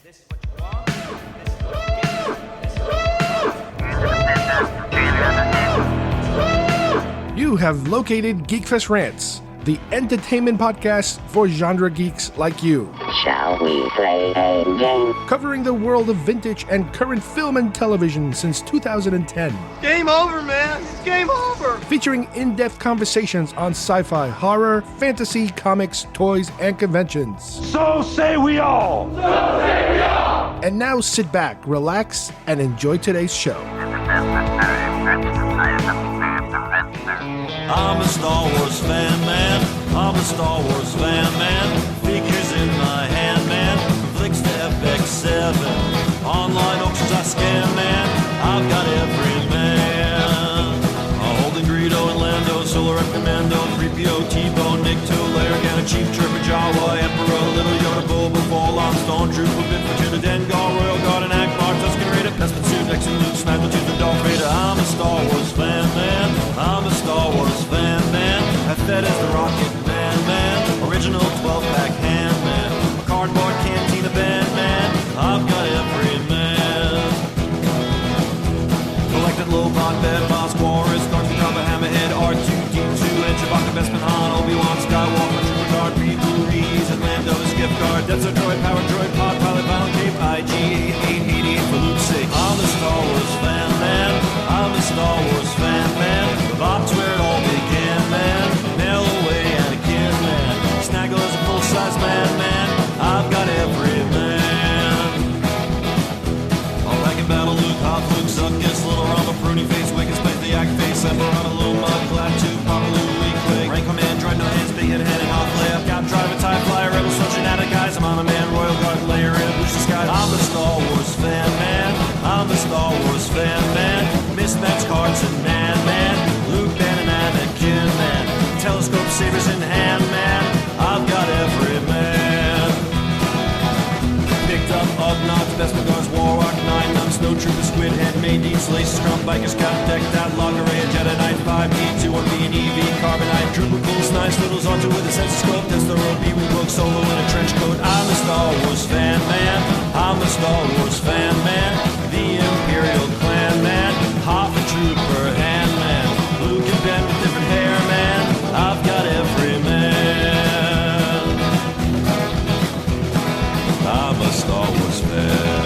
This is what you want. This is what you get. This is what you You have located Geekfest Rants, the entertainment podcast for genre geeks like you. Shall we play a game? Covering the world of vintage and current film and television since 2010. Game over, man. It's game over. Featuring in-depth conversations on sci-fi, horror, fantasy, comics, toys, and conventions. So say we all. And now sit back, relax, and enjoy today's show. I'm a Star Wars fan, man. I'm a Star Wars fan, man. Figures in my hand, man. Flicks to FX7. Online auctions I scan, man. I've got every man. Holden Greedo and Lando, Solar and Commando, 3PO, T-Bone, Nick Tool, Arrogant, Chief Trooper, Jawa, Emperor, Little Yoda, Boba, Fall-On, Stormtrooper, Bit Fortuna, Dengar, Royal Guard, and Akbar, Tusken Raider, Bespin Suit, Nexus, Luke, Snaggletooth, and Darth Vader. I'm a Star Wars fan, man. I'm a Star Wars fan, man. As fed as the Rocket Man, man. Original 12-pack hand, man. A cardboard cantina band, man. I've got every man. Collected Lobot, Bed Boss, Walrus, Darth Vader, Hammerhead, R2-D2, and Chewbacca, Bespin Han, Obi-Wan, Skywalker, Trooper Guard, Reese, and Lando's gift card. Death Star Droid, Power Droid, Pod Pilot, Vinyl Cape, IG-8888 for Luke's sake. I'm a Star Wars fan, man. I'm a Star Wars fan, man. Bob's where it all began, man. Nail away Anakin, man. Snaggle is a full-size man, man. I've got every man. All back in battle, Luke, Hot Luke, Zuckus, Little Rama, Pruny Face, Wicked Spade, the Yak Face, Emperor, Luma, Clap 2, Papa Lou, Weak Quick, Rank Command, Droid, No Hands, Big Head, Head, and Hot Flare, Cap Driver, TIE Flyer, Rebel, Such an Attic, Guys, I'm on a man, Royal Guard, Layer, in a Booster Sky. I'm a Star Wars fan, man. I'm a Star Wars fan, man. Mismatched cards and man. Luke, Ben, and Anakin, man. Telescope sabers in hand, man. I've got every man. Picked up Ugnaught, Bespin Guards, Warrock, 9 Nuns, Snowtrooper, Squid Head, Maydeen, Slace, Scrum, Bikers, Cat, Decked Out, Logger, Jedi Knight, 5E, 2, 1B, and EV, Carbonite, Trooper, Cool, Snice, Littles, onto with a sensor-scope, Test the road, B, we broke Solo in a trench coat. I'm a Star Wars fan, man. I'm a Star Wars fan, man. The Imperial Clan, man. Half a Trooper, hand, man. Luke and Ben with different hair, man. I've got every man. I'm a Star Wars fan.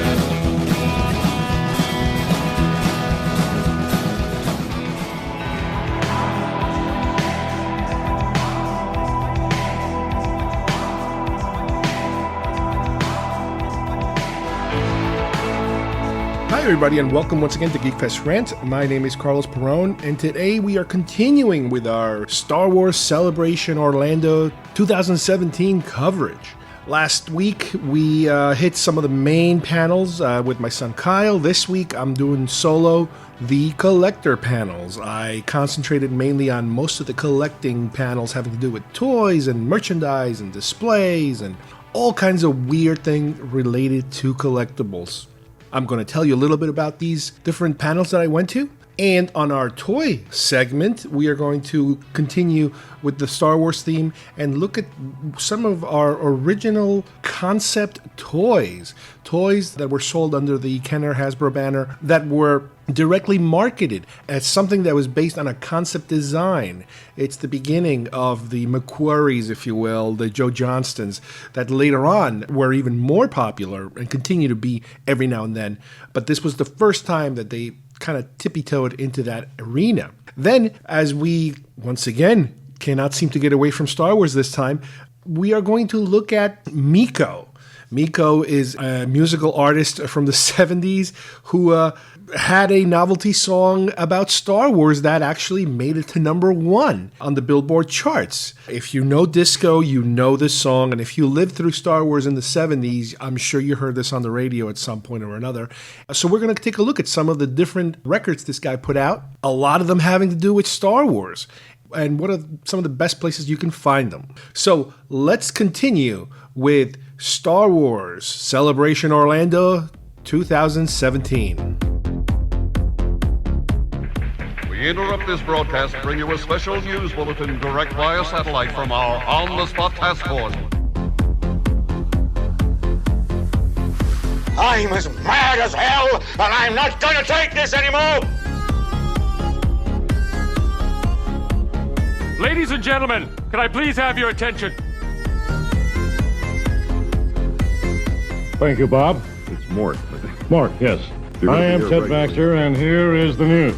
Hi everybody and welcome once again to Geekfest Rant. My name is Carlos Perron and today we are continuing with our Star Wars Celebration Orlando 2017 coverage. Last week we hit some of the main panels with my son Kyle. This week I'm doing solo the collector panels. I concentrated mainly on most of the collecting panels having to do with toys and merchandise and displays and all kinds of weird things related to collectibles. I'm going to tell you a little bit about these different panels that I went to. And on our toy segment, we are going to continue with the Star Wars theme and look at some of our original concept toys. Toys that were sold under the Kenner Hasbro banner that were directly marketed as something that was based on a concept design. It's the beginning of the McQuarries, if you will, the Joe Johnstons, that later on were even more popular and continue to be every now and then. But this was the first time that they kind of tippy-toed into that arena. Then, as we, once again, cannot seem to get away from Star Wars this time, we are going to look at Meco. Meco is a musical artist from the 70s who had a novelty song about Star Wars that actually made it to number 1 on the Billboard charts. If you know disco, you know this song, and if you lived through Star Wars in the 70s, I'm sure you heard this on the radio at some point or another. So we're going to take a look at some of the different records this guy put out, a lot of them having to do with Star Wars, and what are some of the best places you can find them. So let's continue with Star Wars Celebration Orlando 2017. We interrupt this broadcast to bring you a special news bulletin direct via satellite from our On-the-Spot Task Force. I'm as mad as hell, and I'm not gonna take this anymore! Ladies and gentlemen, can I please have your attention? Thank you, Bob. It's Mort. Mark, yes. I am Ted Baxter, and here is the news.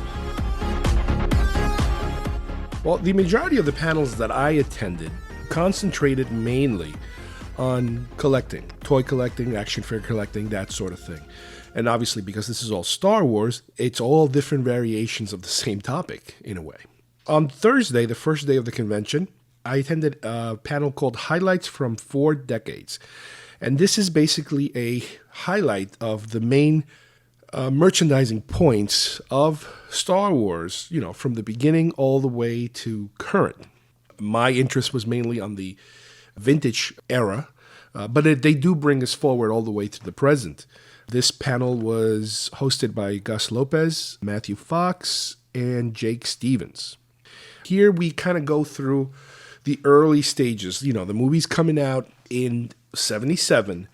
Well, the majority of the panels that I attended concentrated mainly on collecting, toy collecting, action figure collecting, that sort of thing. And obviously, because this is all Star Wars, it's all different variations of the same topic, in a way. On Thursday, the first day of the convention, I attended a panel called Highlights from 4 Decades. And this is basically a highlight of the main merchandising points of Star Wars, from the beginning all the way to current. My interest was mainly on the vintage era, but they do bring us forward all the way to the present. This panel was hosted by Gus Lopez, Matthew Fox, and Jake Stevens. Here we kind of go through the early stages. The movie's coming out in 1977,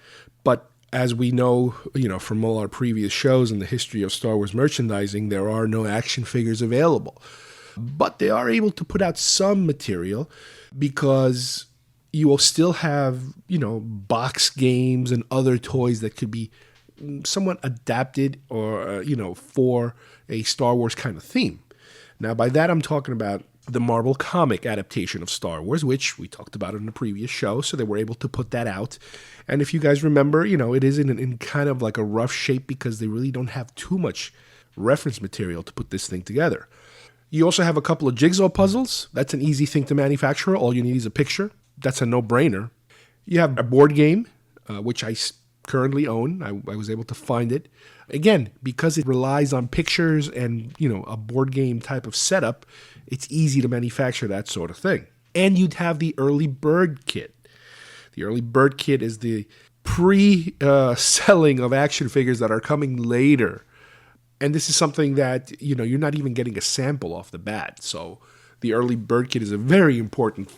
but as we know, from all our previous shows in the history of Star Wars merchandising, there are no action figures available. But they are able to put out some material because you will still have, box games and other toys that could be somewhat adapted or, for a Star Wars kind of theme. Now, by that, I'm talking about the Marvel comic adaptation of Star Wars, which we talked about in the previous show, so they were able to put that out. And if you guys remember, it is in kind of like a rough shape because they really don't have too much reference material to put this thing together. You also have a couple of jigsaw puzzles. That's an easy thing to manufacture. All you need is a picture. That's a no-brainer. You have a board game, which I currently own. I was able to find it. Again, because it relies on pictures and, a board game type of setup, it's easy to manufacture that sort of thing. And you'd have the early bird kit. The early bird kit is the pre-selling of action figures that are coming later. And this is something that, you're not even getting a sample off the bat. So the early bird kit is a very important,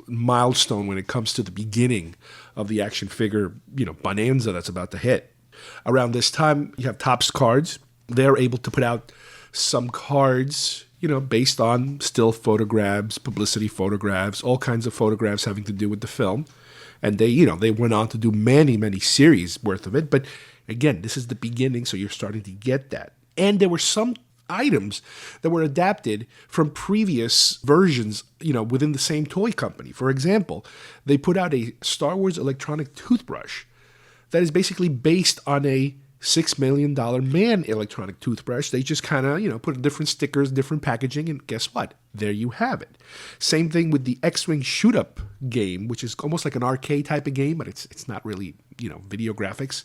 milestone when it comes to the beginning of the action figure, bonanza that's about to hit. Around this time, you have Topps Cards. They're able to put out some cards, based on still photographs, publicity photographs, all kinds of photographs having to do with the film. And they went on to do many, many series worth of it. But again, this is the beginning, so you're starting to get that. And there were some items that were adapted from previous versions, within the same toy company. For example, they put out a Star Wars electronic toothbrush that is basically based on a $6 million man electronic toothbrush. They just kind of, put different stickers, different packaging, and guess what? There you have it. Same thing with the X-Wing shoot-up game, which is almost like an arcade type of game, but it's not really, video graphics.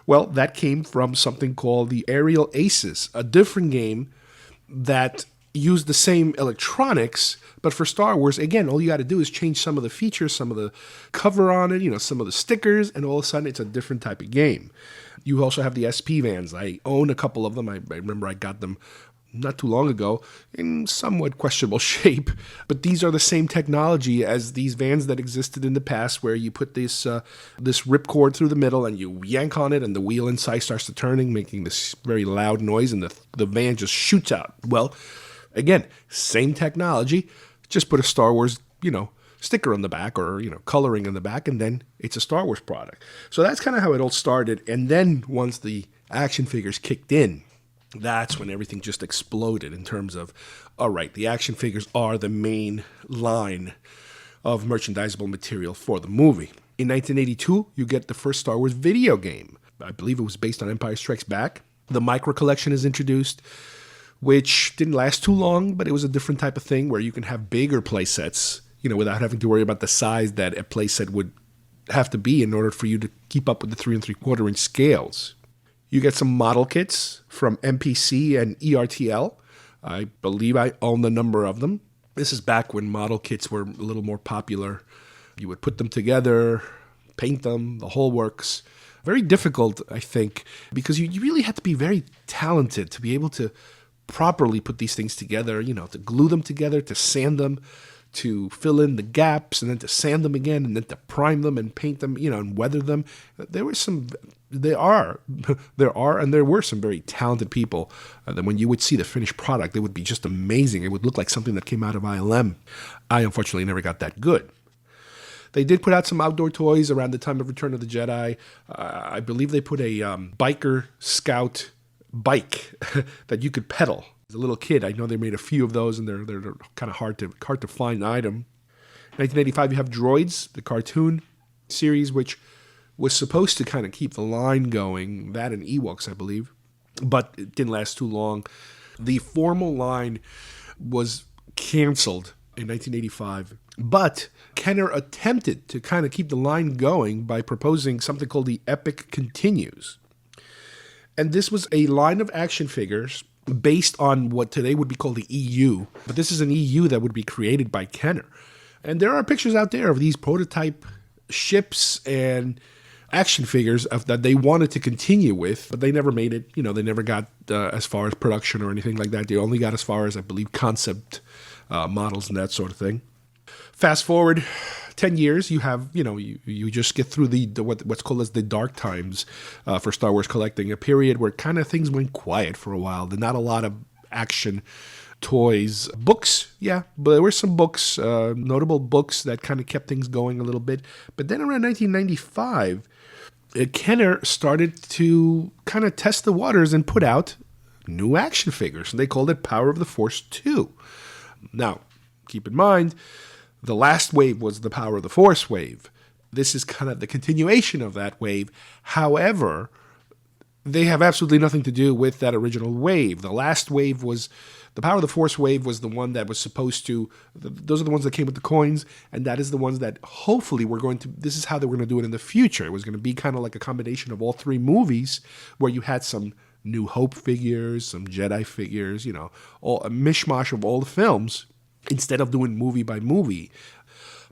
Well, that came from something called the Aerial Aces, a different game that used the same electronics, but for Star Wars, again, all you got to do is change some of the features, some of the cover on it, some of the stickers, and all of a sudden it's a different type of game. You also have the SP vans. I own a couple of them. I remember I got them not too long ago in somewhat questionable shape, but these are the same technology as these vans that existed in the past where you put this ripcord through the middle and you yank on it and the wheel inside starts to turning, making this very loud noise, and the van just shoots out. Well, again, same technology, just put a Star Wars, sticker on the back or, coloring on the back, and then it's a Star Wars product. So that's kind of how it all started. And then once the action figures kicked in, that's when everything just exploded in terms of, all right, the action figures are the main line of merchandisable material for the movie. In 1982, you get the first Star Wars video game. I believe it was based on Empire Strikes Back. The Micro Collection is introduced, which didn't last too long, but it was a different type of thing where you can have bigger play sets, without having to worry about the size that a play set would have to be in order for you to keep up with the 3 3/4 inch scales. You get some model kits from MPC and ERTL. I believe I own a number of them. This is back when model kits were a little more popular. You would put them together, paint them, the whole works. Very difficult, I think, because you really had to be very talented to be able to properly put these things together, to glue them together, to sand them, to fill in the gaps and then to sand them again and then to prime them and paint them, and weather them. There were some very talented people that when you would see the finished product, it would be just amazing. It would look like something that came out of ILM. I unfortunately never got that good. They did put out some outdoor toys around the time of Return of the Jedi. I believe they put a biker scout bike that you could pedal. As a little kid, I know they made a few of those, and they're kind of hard to find item. 1985, you have Droids, the cartoon series, which was supposed to kind of keep the line going. That and Ewoks, I believe, but it didn't last too long. The formal line was canceled in 1985, but Kenner attempted to kind of keep the line going by proposing something called the Epic Continues. And this was a line of action figures based on what today would be called the EU, but this is an EU that would be created by Kenner. And there are pictures out there of these prototype ships and action figures that they wanted to continue with, but they never made it. They never got as far as production or anything like that. They only got as far as, I believe, concept models and that sort of thing. Fast forward 10 years, you have, you just get through what's called as the dark times for Star Wars collecting, a period where kind of things went quiet for a while. There's not a lot of action toys. Books, yeah, but there were some books, notable books that kind of kept things going a little bit. But then around 1995, Kenner started to kind of test the waters and put out new action figures, and they called it Power of the Force 2. Now, keep in mind, the last wave was the Power of the Force wave. This is kind of the continuation of that wave. However, they have absolutely nothing to do with that original wave. The last wave was, the Power of the Force wave was the one that was supposed to, those are the ones that came with the coins, and that is the ones that hopefully this is how they were going to do it in the future. It was going to be kind of like a combination of all three movies where you had some New Hope figures, some Jedi figures, all a mishmash of all the films instead of doing movie by movie.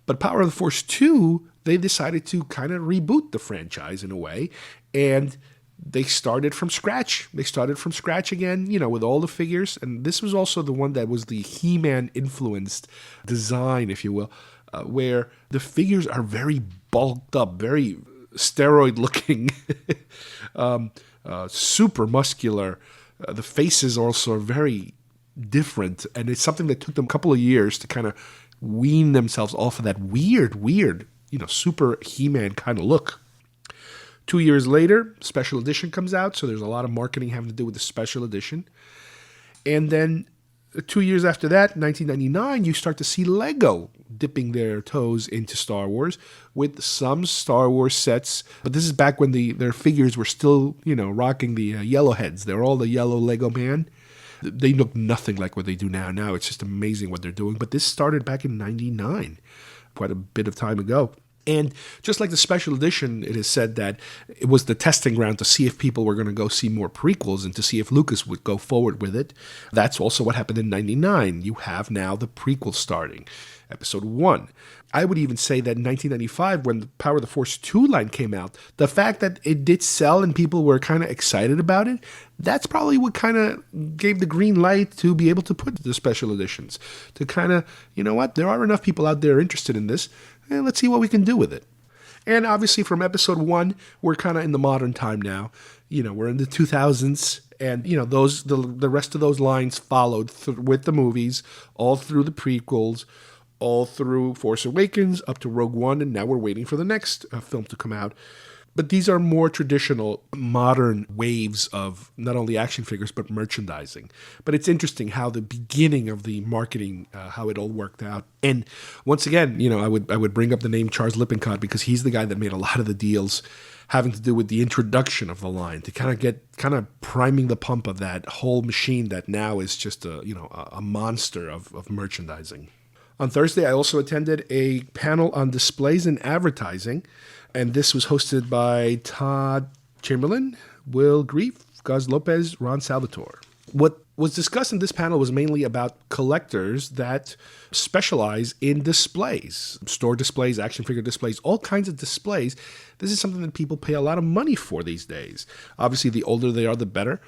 But Power of the Force 2, they decided to kind of reboot the franchise in a way, and they started from scratch. They started from scratch again, with all the figures. And this was also the one that was the He-Man influenced design, if you will, where the figures are very bulked up, very steroid looking, super muscular. The faces also are very different. And it's something that took them a couple of years to kind of wean themselves off of that weird, super He-Man kind of look. 2 years later, special edition comes out, so there's a lot of marketing having to do with the special edition. And then 2 years after that, 1999, you start to see Lego dipping their toes into Star Wars with some Star Wars sets. But this is back when their figures were still, rocking the yellow heads. They were all the yellow Lego man. They look nothing like what they do now. Now it's just amazing what they're doing. But this started back in 99, quite a bit of time ago. And just like the special edition, it is said that it was the testing ground to see if people were going to go see more prequels and to see if Lucas would go forward with it. That's also what happened in 99. You have now the prequel starting, episode 1. I would even say that in 1995, when the Power of the Force 2 line came out, the fact that it did sell and people were kind of excited about it, that's probably what kind of gave the green light to be able to put the special editions. To kind of, there are enough people out there interested in this. And let's see what we can do with it. And obviously from episode 1, we're kind of in the modern time now. We're in the 2000s, and the rest of those lines followed with the movies, all through the prequels, all through Force Awakens, up to Rogue One, and now we're waiting for the next film to come out. But these are more traditional, modern waves of not only action figures, but merchandising. But it's interesting how the beginning of the marketing, how it all worked out. And once again, I would bring up the name Charles Lippincott because he's the guy that made a lot of the deals having to do with the introduction of the line, to kind of priming the pump of that whole machine that now is just a monster of merchandising. On Thursday, I also attended a panel on displays and advertising. And this was hosted by Todd Chamberlain, Will Grief, Guz Lopez, Ron Salvatore. What was discussed in this panel was mainly about collectors that specialize in displays, store displays, action figure displays, all kinds of displays. This is something that people pay a lot of money for these days. Obviously, the older they are, the better.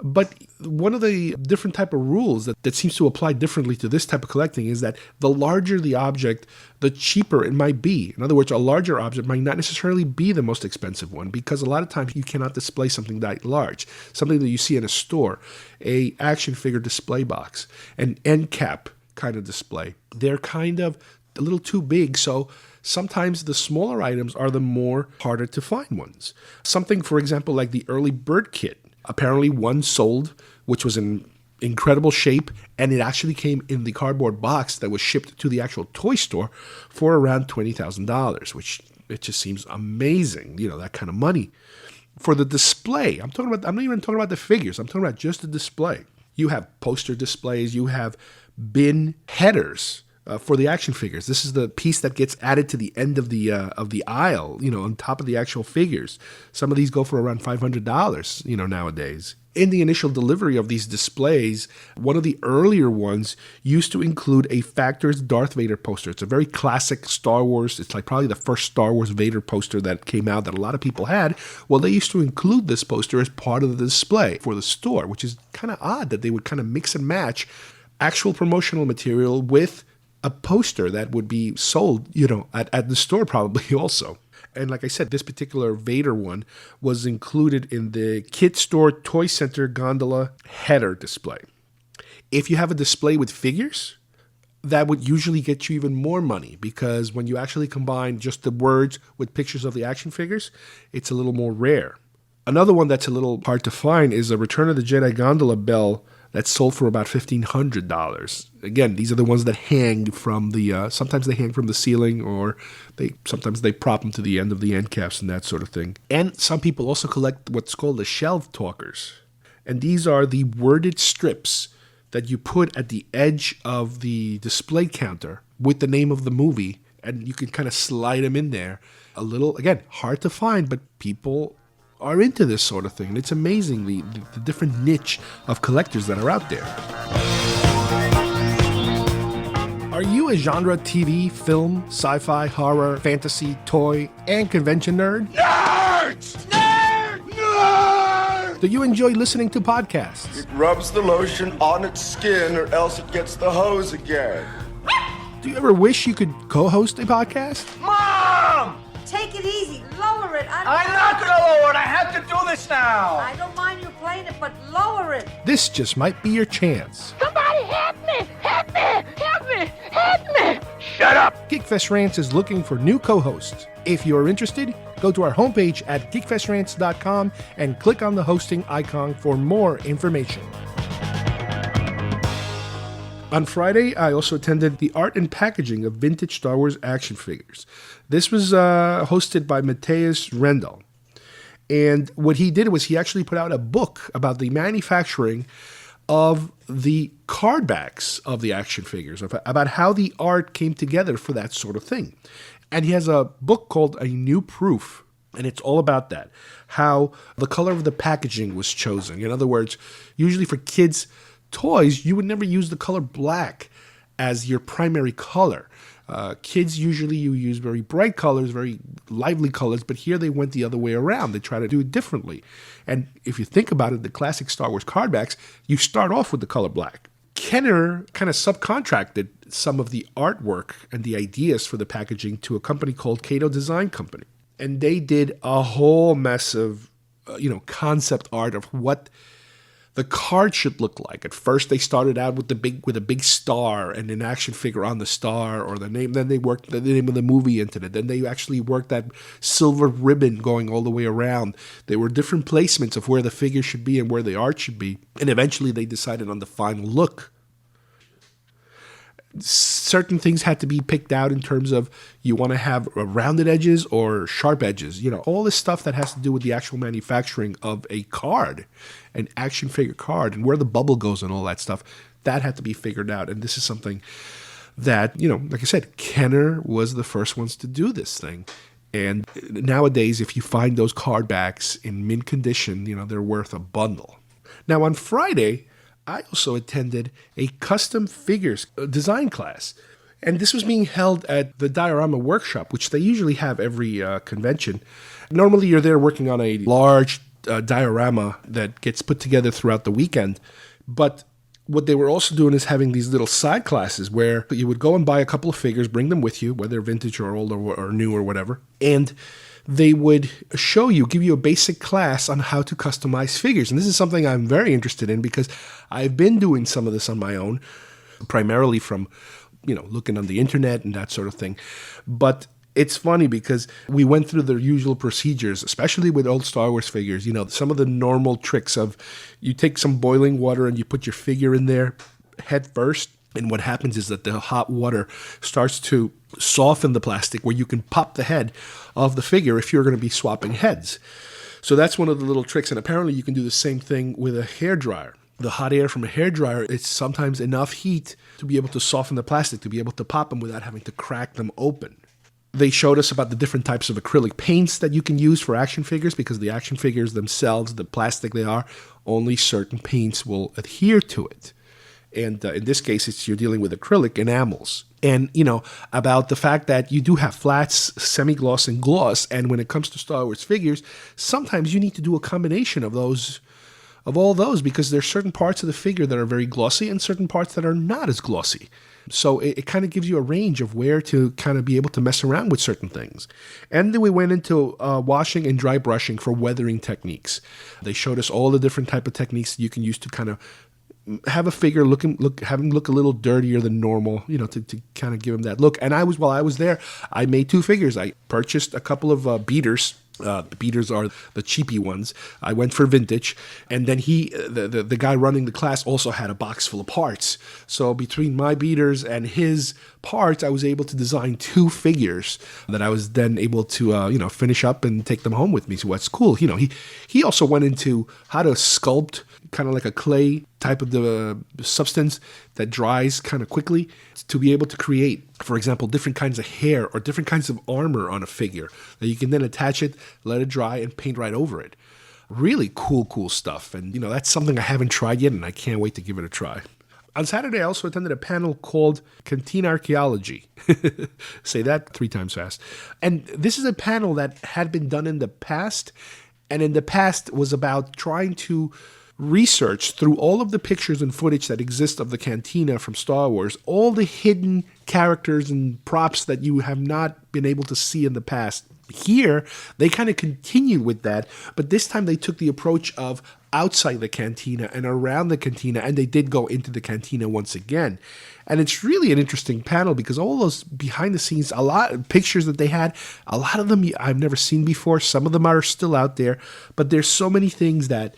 But one of the different type of rules that seems to apply differently to this type of collecting is that the larger the object, the cheaper it might be. In other words, a larger object might not necessarily be the most expensive one, because a lot of times you cannot display something that large. Something that you see in a store, a action figure display box, an end cap kind of display. They're kind of a little too big, so sometimes the smaller items are the more harder to find ones. Something, for example, like the early Bird kit. Apparently one sold, which was in incredible shape, and it actually came in the cardboard box that was shipped to the actual toy store for around $20,000, which it just seems amazing, that kind of money. For the display, I'm not even talking about the figures, I'm talking about just the display. You have poster displays, you have bin headers for the action figures. This is the piece that gets added to the end of the aisle, on top of the actual figures. Some of these go for around $500, nowadays. In the initial delivery of these displays, one of the earlier ones used to include a Factor's Darth Vader poster. It's a very classic Star Wars. It's like probably the first Star Wars Vader poster that came out that a lot of people had. Well, they used to include this poster as part of the display for the store, which is kind of odd that they would kind of mix and match actual promotional material with a poster that would be sold, at the store probably also. And like I said, this particular Vader one was included in the Kid Store Toy Center gondola header display. If you have a display with figures, that would usually get you even more money, because when you actually combine just the words with pictures of the action figures, it's a little more rare. Another one that's a little hard to find is a Return of the Jedi gondola bell that's sold for about $1,500. Again, these are the ones that hang from the, sometimes they hang from the ceiling, or sometimes they prop them to the end of the end caps and that sort of thing. And some people also collect what's called the shelf talkers. And these are the worded strips that you put at the edge of the display counter with the name of the movie, and you can kind of slide them in there. A little, again, hard to find, but people are into this sort of thing. And it's amazing the different niche of collectors that are out there. Are you a genre TV, film, sci-fi, horror, fantasy, toy, and convention nerd? Nerds! Nerds! Nerds! Do you enjoy listening to podcasts? It rubs the lotion on its skin, or else it gets the hose again. Do you ever wish you could co-host a podcast? Mom! Take it easy. Lower it. I'm not gonna lower it. I have to do this now. I don't mind you playing it, but lower it. This just might be your chance. Somebody help me! Help me! Help me! Help me! Shut up! Geekfest Rants is looking for new co-hosts. If you're interested, go to our homepage at geekfestrants.com and click on the hosting icon for more information. On Friday, I also attended the art and packaging of vintage Star Wars action figures. This was hosted by Matthias Rendell. And what he did was he actually put out a book about the manufacturing of the card backs of the action figures, about how the art came together for that sort of thing. And he has a book called A New Proof, and it's all about that, how the color of the packaging was chosen. In other words, usually for kids' toys, you would never use the color black as your primary color. Kids, usually you use very bright colors, very lively colors, but here they went the other way around. They try to do it differently. And if you think about it, the classic Star Wars card backs, you start off with the color black. Kenner kind of subcontracted some of the artwork and the ideas for the packaging to a company called Cato Design Company. And they did a whole mess of, concept art of what the card should look like. At first, they started out with a big star and an action figure on the star or the name. Then they worked the name of the movie into it. Then they actually worked that silver ribbon going all the way around. There were different placements of where the figure should be and where the art should be. And eventually, they decided on the final look. Certain things had to be picked out in terms of you want to have rounded edges or sharp edges. All this stuff that has to do with the actual manufacturing of a card, an action figure card, and where the bubble goes and all that stuff. That had to be figured out. And this is something that, like I said, Kenner was the first ones to do this thing. And nowadays, if you find those card backs in mint condition, they're worth a bundle. Now, on Friday, I also attended a custom figures design class. And this was being held at the Diorama Workshop, which they usually have every convention. Normally, you're there working on a large diorama that gets put together throughout the weekend. But what they were also doing is having these little side classes where you would go and buy a couple of figures, bring them with you, whether vintage or old or new or whatever, and they would give you a basic class on how to customize figures. And this is something I'm very interested in because I've been doing some of this on my own, primarily from, looking on the internet and that sort of thing. But it's funny because we went through the usual procedures, especially with old Star Wars figures. Some of the normal tricks of you take some boiling water and you put your figure in there head first. And what happens is that the hot water starts to soften the plastic where you can pop the head of the figure if you're going to be swapping heads. So that's one of the little tricks. And apparently you can do the same thing with a hairdryer. The hot air from a hairdryer, it's sometimes enough heat to be able to soften the plastic, to be able to pop them without having to crack them open. They showed us about the different types of acrylic paints that you can use for action figures, because the action figures themselves, the plastic they are, only certain paints will adhere to it. And in this case, you're dealing with acrylic enamels. And, about the fact that you do have flats, semi-gloss, and gloss. And when it comes to Star Wars figures, sometimes you need to do a combination of all those, because there's certain parts of the figure that are very glossy and certain parts that are not as glossy. So it kind of gives you a range of where to kind of be able to mess around with certain things. And then we went into washing and dry brushing for weathering techniques. They showed us all the different type of techniques you can use to kind of have a figure have him look a little dirtier than normal, to kind of give him that look. And while I was there, I made 2 figures. I purchased a couple of beaters. The beaters are the cheapy ones. I went for vintage, and then the guy running the class also had a box full of parts. So between my beaters and his parts, I was able to design 2 figures that I was then able to finish up and take them home with me. So what's cool, he also went into how to sculpt kind of like a clay type of the substance that dries kind of quickly to be able to create, for example, different kinds of hair or different kinds of armor on a figure that you can then attach it, let it dry, and paint right over it. Really cool stuff. And, that's something I haven't tried yet, and I can't wait to give it a try. On Saturday, I also attended a panel called Cantina Archaeology. Say that 3 times fast. And this is a panel that had been done in the past, and in the past was about trying to research through all of the pictures and footage that exist of the cantina from Star Wars, all the hidden characters and props that you have not been able to see in the past. Here, they kind of continued with that, but this time they took the approach of outside the cantina and around the cantina, and they did go into the cantina once again. And it's really an interesting panel because all those behind the scenes, a lot of pictures that they had, a lot of them I've never seen before. Some of them are still out there, but there's so many things that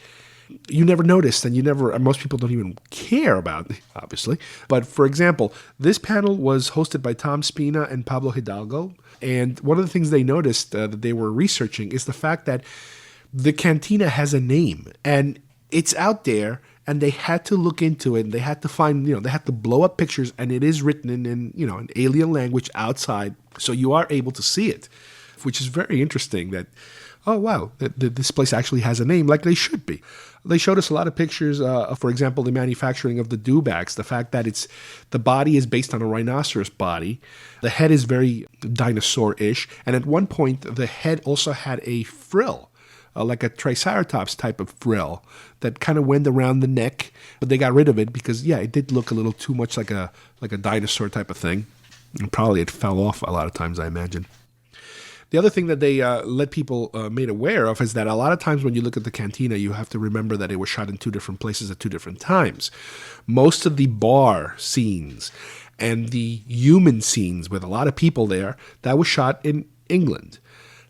you never noticed, and most people don't even care about, obviously. But for example, this panel was hosted by Tom Spina and Pablo Hidalgo. And one of the things they noticed that they were researching is the fact that the cantina has a name, and it's out there, and they had to look into it, and they had to find, they had to blow up pictures, and it is written in an alien language outside, so you are able to see it, which is very interesting that, oh, wow, this place actually has a name, like they should be. They showed us a lot of pictures, for example, the manufacturing of the dewbacks, the fact that the body is based on a rhinoceros body. The head is very dinosaur-ish, and at one point, the head also had a frill, like a Triceratops type of frill that kind of went around the neck, but they got rid of it because, it did look a little too much like a dinosaur type of thing. And probably it fell off a lot of times, I imagine. The other thing that they let people made aware of is that a lot of times when you look at the cantina, you have to remember that it was shot in 2 different places at 2 different times. Most of the bar scenes and the human scenes with a lot of people there, that was shot in England.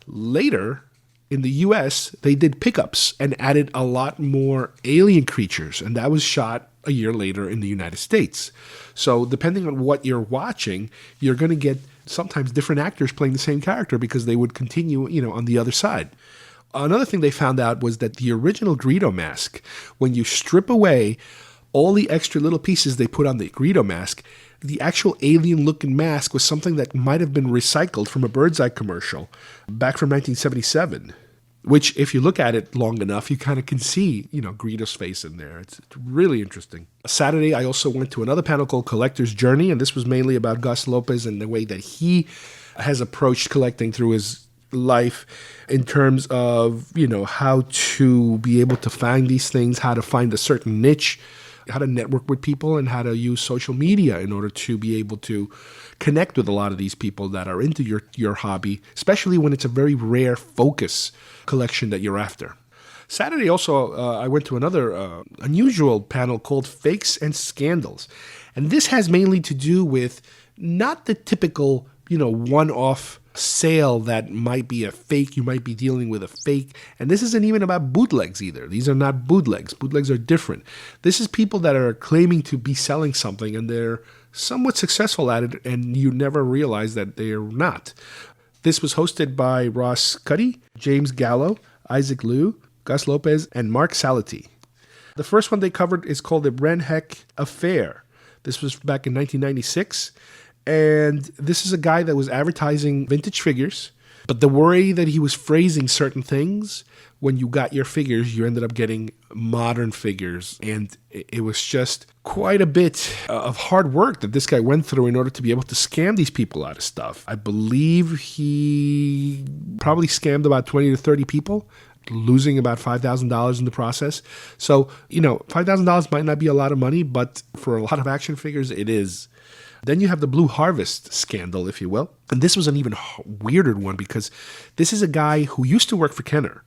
Later, in the US, they did pickups and added a lot more alien creatures, and that was shot a year later in the United States. So depending on what you're watching, you're going to get sometimes different actors playing the same character because they would continue, on the other side. Another thing they found out was that the original Greedo mask, when you strip away all the extra little pieces they put on the Greedo mask, the actual alien-looking mask was something that might have been recycled from a Bird's Eye commercial back from 1977. Which, if you look at it long enough, you kind of can see, Greedo's face in there. It's really interesting. Saturday, I also went to another panel called Collector's Journey, and this was mainly about Gus Lopez and the way that he has approached collecting through his life in terms of, how to be able to find these things, how to find a certain niche, how to network with people, and how to use social media in order to be able to connect with a lot of these people that are into your hobby, especially when it's a very rare focus collection that you're after. Saturday also, I went to another unusual panel called Fakes and Scandals. And this has mainly to do with not the typical, one-off sale that might be a fake. You might be dealing with a fake. And this isn't even about bootlegs either. These are not bootlegs. Bootlegs are different. This is people that are claiming to be selling something and they're somewhat successful at it, and you never realize that they're not. This was hosted by Ross Cuddy, James Gallo, Isaac Liu, Gus Lopez, and Mark Salati. The first one they covered is called the Brenheck Affair. This was back in 1996, and this is a guy that was advertising vintage figures, but the way that he was phrasing certain things, when you got your figures, you ended up getting modern figures, and it was just quite a bit of hard work that this guy went through in order to be able to scam these people out of stuff. I believe he probably scammed about 20 to 30 people, losing about $5,000 in the process. So, $5,000 might not be a lot of money, but for a lot of action figures, it is. Then you have the Blue Harvest scandal, if you will. And this was an even weirder one because this is a guy who used to work for Kenner,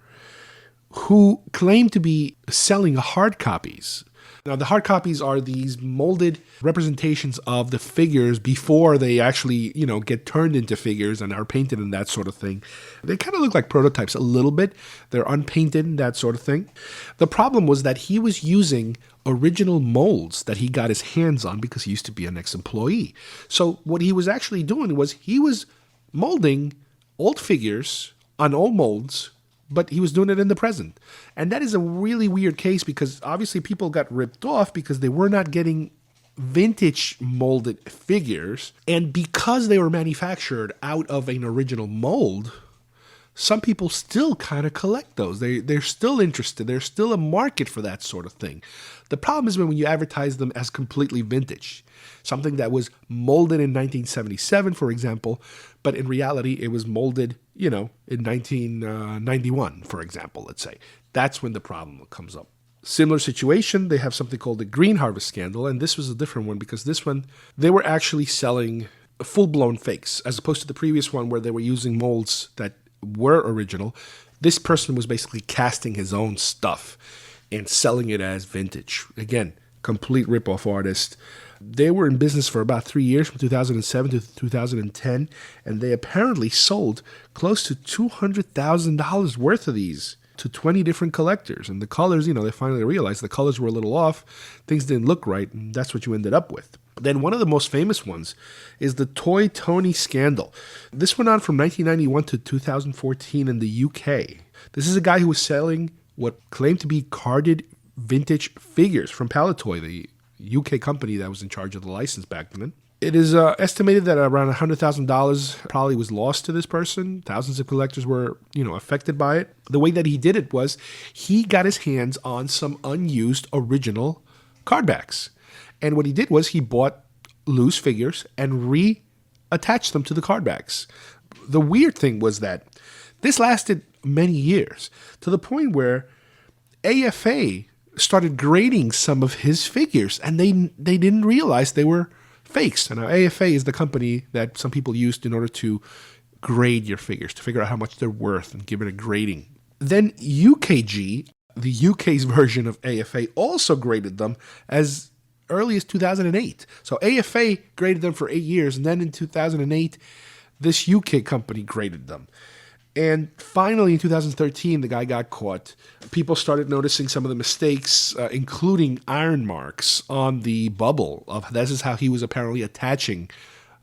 who claimed to be selling hard copies. Now, the hard copies are these molded representations of the figures before they actually, get turned into figures and are painted and that sort of thing. They kind of look like prototypes a little bit. They're unpainted and that sort of thing. The problem was that he was using original molds that he got his hands on because he used to be an ex-employee. So what he was actually doing was he was molding old figures on old molds, but he was doing it in the present. And that is a really weird case because obviously people got ripped off because they were not getting vintage molded figures. And because they were manufactured out of an original mold, some people still kind of collect those. They're still interested. There's still a market for that sort of thing. The problem is when you advertise them as completely vintage, something that was molded in 1977, for example, but in reality it was molded, in 1991, for example, let's say. That's when the problem comes up. Similar situation, they have something called the Green Harvest scandal, and this was a different one because this one, they were actually selling full-blown fakes as opposed to the previous one where they were using molds that were original. This person was basically casting his own stuff and selling it as vintage. Again, complete rip-off artist. They were in business for about 3 years, from 2007 to 2010, and they apparently sold close to $200,000 worth of these to 20 different collectors. And the colors, they finally realized the colors were a little off, things didn't look right, and that's what you ended up with. Then one of the most famous ones is the Toy Tony scandal. This went on from 1991 to 2014 in the UK. This is a guy who was selling what claimed to be carded vintage figures from Palitoy, the UK company that was in charge of the license back then. It is estimated that around $100,000 probably was lost to this person. Thousands of collectors were, affected by it. The way that he did it was he got his hands on some unused original card backs. And what he did was he bought loose figures and reattached them to the card backs. The weird thing was that this lasted many years to the point where AFA started grading some of his figures, and they didn't realize they were fakes. And now AFA is the company that some people used in order to grade your figures, to figure out how much they're worth and give it a grading. Then UKG, the UK's version of AFA, also graded them as early as 2008. So AFA graded them for 8 years, and then in 2008, this UK company graded them. And finally, in 2013, the guy got caught. People started noticing some of the mistakes, including iron marks on the bubble. This is how he was apparently attaching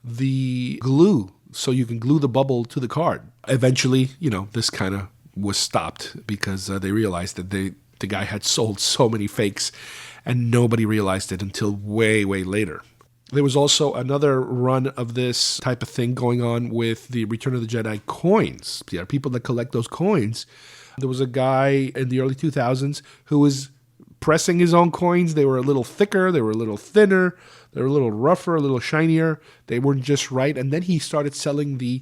the glue, so you can glue the bubble to the card. Eventually, this kind of was stopped because they realized that the guy had sold so many fakes, and nobody realized it until way, way later. There was also another run of this type of thing going on with the Return of the Jedi coins. There are people that collect those coins. There was a guy in the early 2000s who was pressing his own coins. They were a little thicker, they were a little thinner, they were a little rougher, a little shinier. They weren't just right. And then he started selling the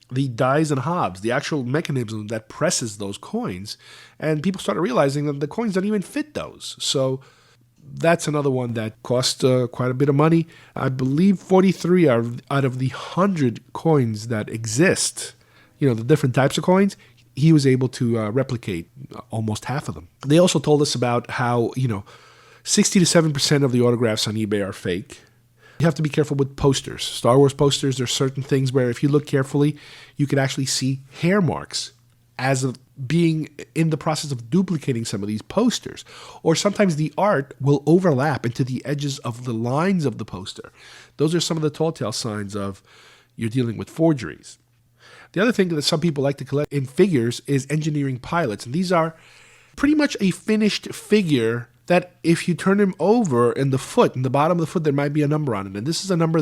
the dies and hobs, the actual mechanism that presses those coins. And people started realizing that the coins don't even fit those. So that's another one that cost quite a bit of money. I believe 43 out of the 100 coins that exist, the different types of coins, he was able to replicate almost half of them. They also told us about how, 60 to 7% of the autographs on eBay are fake. You have to be careful with posters. Star Wars posters, there's certain things where if you look carefully, you can actually see hair marks as of being in the process of duplicating some of these posters. Or sometimes the art will overlap into the edges of the lines of the poster. Those are some of the tall tale signs of you're dealing with forgeries. The other thing that some people like to collect in figures is engineering pilots. And these are pretty much a finished figure that if you turn him over in the bottom of the foot, there might be a number on it. And this is a number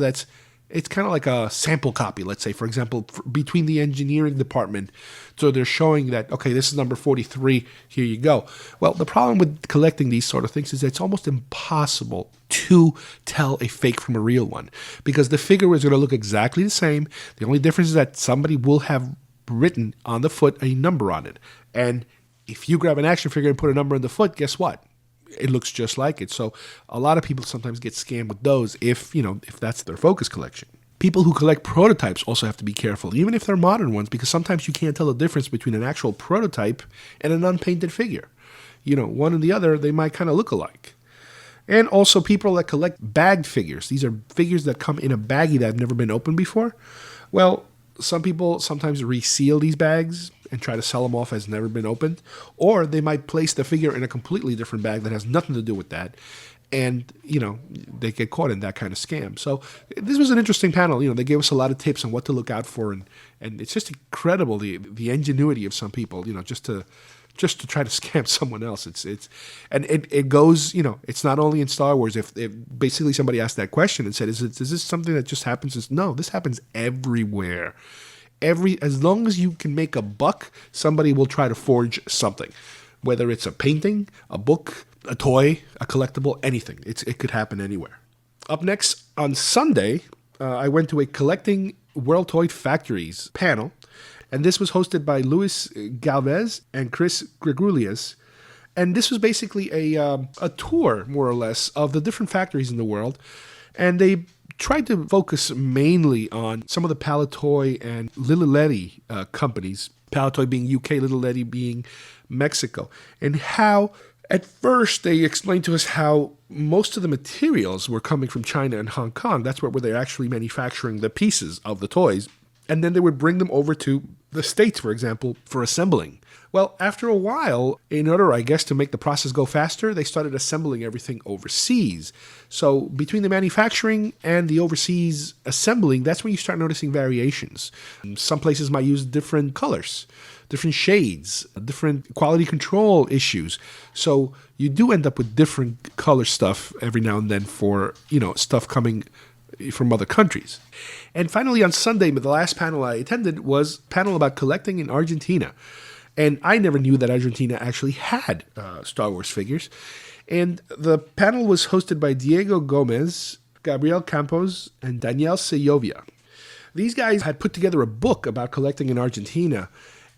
it's kind of like a sample copy, let's say, for example, between the engineering department. So they're showing that, okay, this is number 43, here you go. Well, the problem with collecting these sort of things is that it's almost impossible to tell a fake from a real one because the figure is going to look exactly the same. The only difference is that somebody will have written on the foot a number on it. And if you grab an action figure and put a number on the foot, guess what? It looks just like it. So a lot of people sometimes get scammed with those if that's their focus collection. People who collect prototypes also have to be careful, even if they're modern ones, because sometimes you can't tell the difference between an actual prototype and an unpainted figure. One and the other, they might kind of look alike. And also people that collect bagged figures. These are figures that come in a baggie that have never been opened before. Well, some people sometimes reseal these bags and try to sell them off as never been opened. Or they might place the figure in a completely different bag that has nothing to do with that. And, they get caught in that kind of scam. So this was an interesting panel. They gave us a lot of tips on what to look out for. And it's just incredible, the ingenuity of some people, just to try to scam someone else. It goes, it's not only in Star Wars. If basically somebody asked that question and said, is this something that just happens? No, this happens everywhere. As long as you can make a buck, somebody will try to forge something, whether it's a painting, a book, a toy, a collectible, anything. It could happen anywhere. Up next on Sunday, I went to a Collecting World Toy Factories panel, and this was hosted by Luis Galvez and Chris Gregulius. And this was basically a tour, more or less, of the different factories in the world. And they tried to focus mainly on some of the Palitoy and Lililetti companies, Palitoy being UK, Lililetti being Mexico, and how at first they explained to us how most of the materials were coming from China and Hong Kong. That's where they're actually manufacturing the pieces of the toys. And then they would bring them over to the States, for example, for assembling. Well, after a while, in order, I guess, to make the process go faster, they started assembling everything overseas. So between the manufacturing and the overseas assembling, that's when you start noticing variations. Some places might use different colors, different shades, different quality control issues. So you do end up with different color stuff every now and then for, stuff coming from other countries. And finally, on Sunday, the last panel I attended was a panel about collecting in Argentina. And I never knew that Argentina actually had Star Wars figures. And the panel was hosted by Diego Gomez, Gabriel Campos, and Daniel Segovia. These guys had put together a book about collecting in Argentina.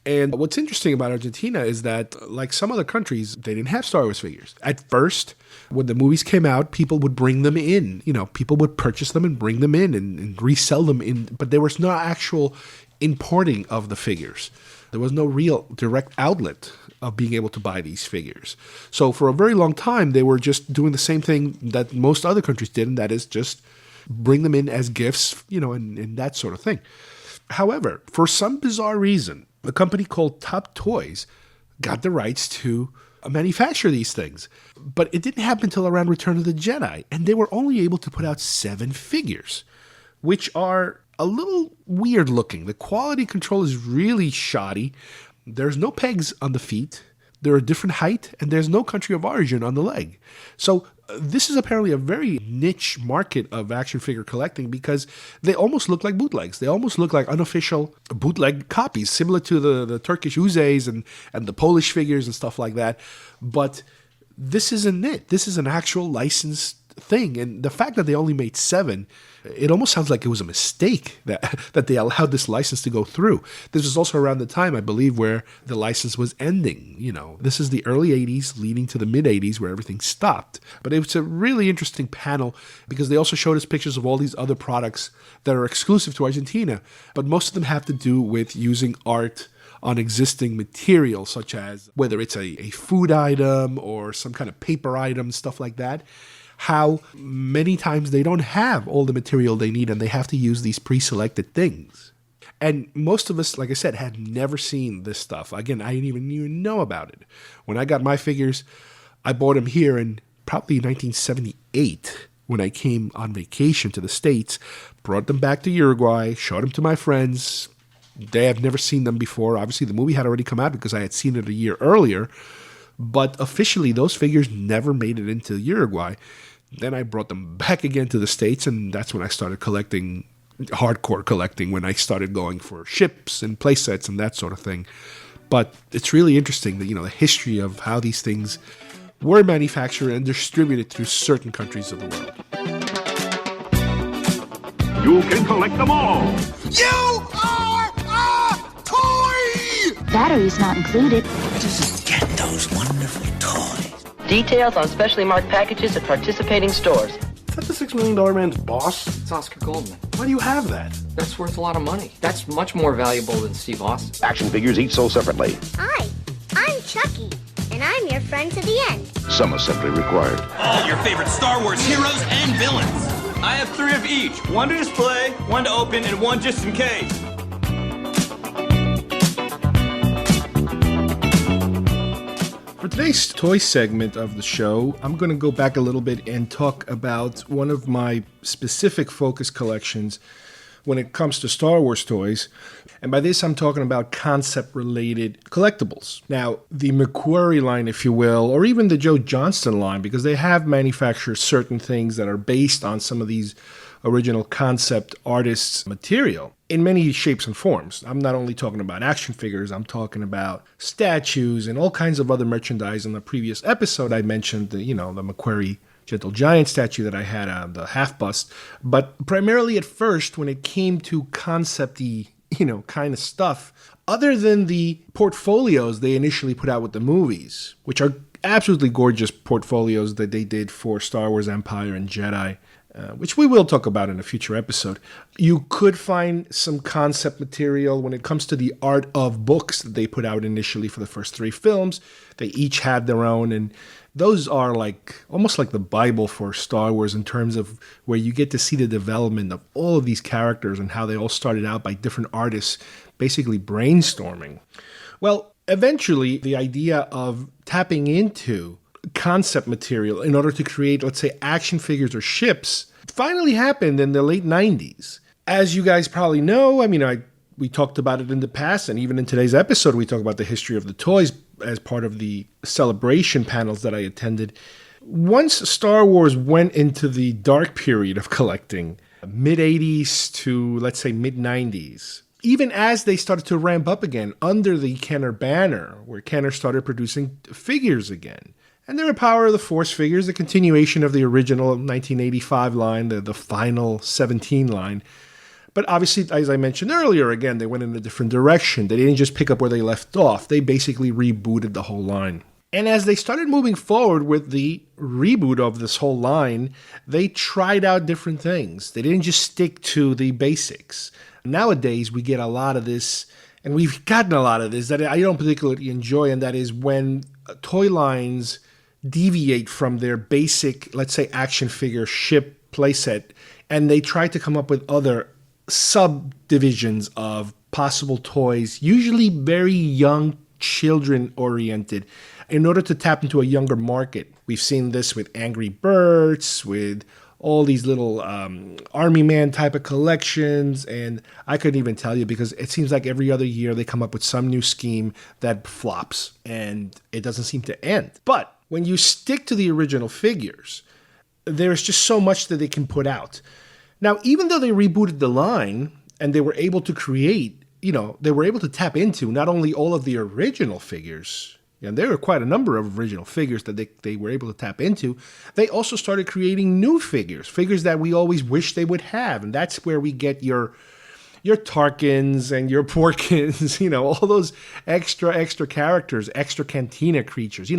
And what's interesting about Argentina is that, like some other countries, they didn't have Star Wars figures. At first, when the movies came out, people would bring them in. People would purchase them and bring them in and resell them in. But there was no actual importing of the figures. There was no real direct outlet of being able to buy these figures. So for a very long time, they were just doing the same thing that most other countries did, and that is just bring them in as gifts, and that sort of thing. However, for some bizarre reason, a company called Top Toys got the rights to manufacture these things. But it didn't happen until around Return of the Jedi, and they were only able to put out 7 figures, which are a little weird looking. The quality control is really shoddy. There's no pegs on the feet. They're a different height, and there's no country of origin on the leg. So this is apparently a very niche market of action figure collecting because they almost look like bootlegs. They almost look like unofficial bootleg copies, similar to the Turkish Uzes and the Polish figures and stuff like that. But this isn't it. This is an actual licensed thing. And the fact that they only made 7, it almost sounds like it was a mistake that they allowed this license to go through. This was also around the time, I believe, where the license was ending. This is the early 80s leading to the mid 80s where everything stopped. But it was a really interesting panel because they also showed us pictures of all these other products that are exclusive to Argentina. But most of them have to do with using art on existing material, such as whether it's a food item or some kind of paper item, stuff like that. How many times they don't have all the material they need and they have to use these pre-selected things. And most of us, like I said, had never seen this stuff. Again, I didn't even know about it. When I got my figures, I bought them here in probably 1978 when I came on vacation to the States, brought them back to Uruguay, showed them to my friends. They have never seen them before. Obviously, the movie had already come out because I had seen it a year earlier. But officially, those figures never made it into Uruguay. Then I brought them back again to the States, and that's when I started collecting, hardcore collecting, when I started going for ships and play sets and that sort of thing. But it's really interesting that, the history of how these things were manufactured and distributed through certain countries of the world. You can collect them all. You are a toy! Batteries not included. Just get those wonderful toys. Details on specially marked packages at participating stores. Is that the $6 Million Man's boss? It's Oscar Goldman. Why do you have that? That's worth a lot of money. That's much more valuable than Steve Austin. Action figures each sold separately. Hi, I'm Chucky, and I'm your friend to the end. Some assembly required. All your favorite Star Wars heroes and villains. I have 3 of each. 1 to display, 1 to open, and 1 just in case. For today's toy segment of the show, I'm going to go back a little bit and talk about one of my specific focus collections when it comes to Star Wars toys. And by this, I'm talking about concept-related collectibles. Now, the McQuarrie line, if you will, or even the Joe Johnston line, because they have manufactured certain things that are based on some of these original concept artists' material in many shapes and forms. I'm not only talking about action figures, I'm talking about statues and all kinds of other merchandise. In the previous episode, I mentioned the McQuarrie Gentle Giant statue that I had on the half bust. But primarily at first, when it came to concept-y, kind of stuff, other than the portfolios they initially put out with the movies, which are absolutely gorgeous portfolios that they did for Star Wars Empire and Jedi, which we will talk about in a future episode. You could find some concept material when it comes to the art of books that they put out initially for the first 3 films. They each had their own, and those are almost like the Bible for Star Wars in terms of where you get to see the development of all of these characters and how they all started out by different artists basically brainstorming. Well, eventually, the idea of tapping into concept material in order to create, let's say, action figures or ships finally happened in the late 90s. As you guys probably know, we talked about it in the past, and even in today's episode, we talk about the history of the toys as part of the celebration panels that I attended. Once Star Wars went into the dark period of collecting, mid-80s to, let's say, mid-90s, even as they started to ramp up again under the Kenner banner, where Kenner started producing figures again. And there were Power of the Force figures, the continuation of the original 1985 line, the final 17 line. But obviously, as I mentioned earlier, again, they went in a different direction. They didn't just pick up where they left off. They basically rebooted the whole line. And as they started moving forward with the reboot of this whole line, they tried out different things. They didn't just stick to the basics. Nowadays, we get a lot of this, and we've gotten a lot of this that I don't particularly enjoy, and that is when toy lines deviate from their basic, let's say, action figure ship playset, and they try to come up with other subdivisions of possible toys, usually very young children oriented, in order to tap into a younger market. We've seen this with Angry Birds, with all these little Army Man type of collections, and I couldn't even tell you because it seems like every other year they come up with some new scheme that flops, and it doesn't seem to end. But when you stick to the original figures, there's just so much that they can put out. Now, even though they rebooted the line and they were able to create, they were able to tap into not only all of the original figures, and there were quite a number of original figures that they were able to tap into, they also started creating new figures that we always wish they would have. And that's where we get your Tarkins and your Porkins, all those extra characters, extra Cantina creatures,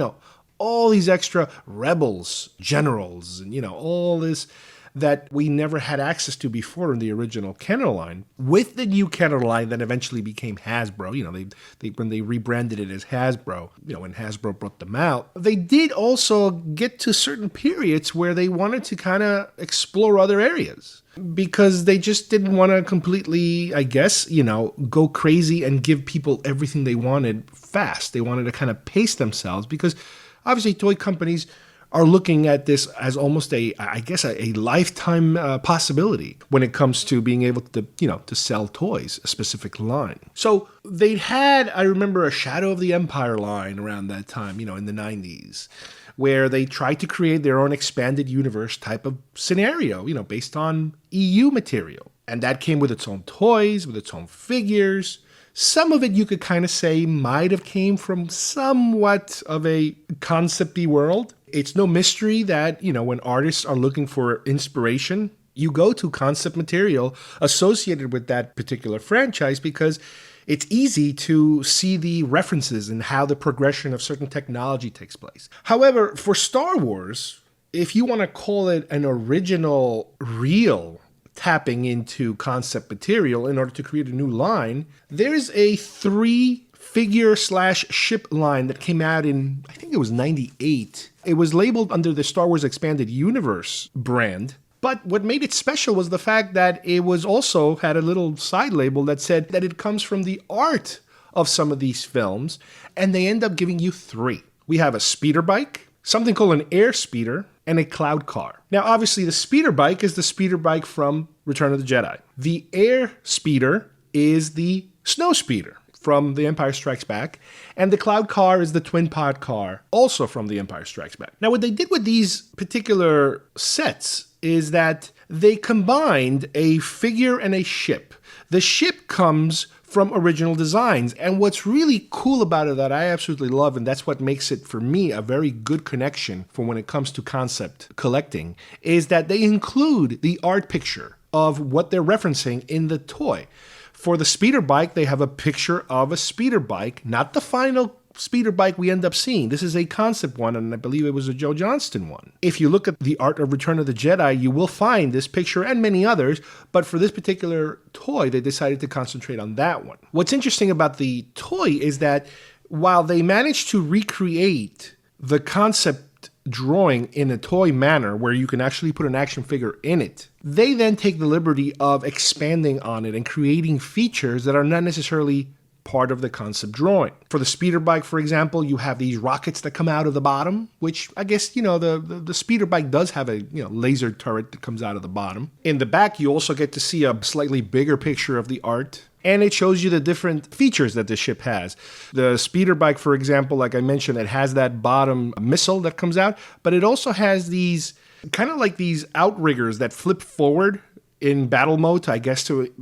all these extra rebels, generals, and, all this that we never had access to before in the original Kenner line. With the new Kenner line that eventually became Hasbro, they when they rebranded it as Hasbro, when Hasbro brought them out, they did also get to certain periods where they wanted to kind of explore other areas because they just didn't want to completely, I guess, go crazy and give people everything they wanted fast. They wanted to kind of pace themselves because obviously toy companies are looking at this as almost a lifetime possibility when it comes to being able to sell toys, a specific line. So they had, I remember, a Shadow of the Empire line around that time, in the 90s, where they tried to create their own expanded universe type of scenario, based on EU material. And that came with its own toys, with its own figures. Some of it you could kind of say might have came from somewhat of a concept-y world. It's no mystery that, when artists are looking for inspiration, you go to concept material associated with that particular franchise because it's easy to see the references and how the progression of certain technology takes place. However, for Star Wars, if you want to call it an original, real tapping into concept material in order to create a new line, there's a 3-figure/ship line that came out in, I think it was 98. It was labeled under the Star Wars Expanded Universe brand. But what made it special was the fact that it was also had a little side label that said that it comes from the art of some of these films, and they end up giving you 3. We have a speeder bike, something called an air speeder, and a cloud car. Now, obviously, the speeder bike is the speeder bike from Return of the Jedi. The air speeder is the snow speeder from The Empire Strikes Back, and the cloud car is the twin pod car, also from The Empire Strikes Back. Now, what they did with these particular sets is that they combined a figure and a ship. The ship comes from original designs, and what's really cool about it that I absolutely love, and that's what makes it, for me, a very good connection for when it comes to concept collecting, is that they include the art picture of what they're referencing in the toy. For the speeder bike, they have a picture of a speeder bike, not the final speeder bike we end up seeing. This is a concept one, and I believe it was a Joe Johnston one. If you look at the art of Return of the Jedi, you will find this picture and many others, but for this particular toy, they decided to concentrate on that one. What's interesting about the toy is that while they managed to recreate the concept drawing in a toy manner where you can actually put an action figure in it, they then take the liberty of expanding on it and creating features that are not necessarily part of the concept drawing. For the speeder bike, for example, you have these rockets that come out of the bottom, which I guess, the speeder bike does have a, laser turret that comes out of the bottom. In the back, you also get to see a slightly bigger picture of the art, and it shows you the different features that the ship has. The speeder bike, for example, like I mentioned, it has that bottom missile that comes out, but it also has these kind of like these outriggers that flip forward in battle mode, I guess, to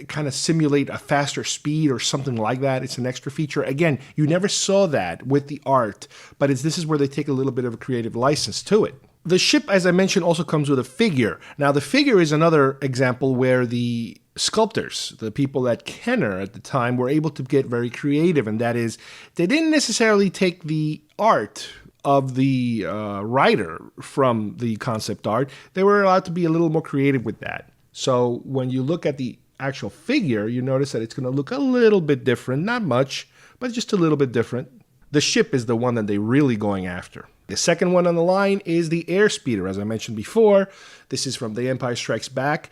kind of simulate a faster speed or something like that. It's an extra feature. Again, you never saw that with the art, but this is where they take a little bit of a creative license to it. The ship, as I mentioned, also comes with a figure. Now, the figure is another example where the sculptors, the people at Kenner at the time, were able to get very creative, and that is, they didn't necessarily take the art of the writer from the concept art. They were allowed to be a little more creative with that. So when you look at the actual figure, you notice that it's going to look a little bit different. Not much, but just a little bit different. The ship is the one that they're really going after. The second one on the line is the air speeder, as I mentioned before. This is from The Empire Strikes Back.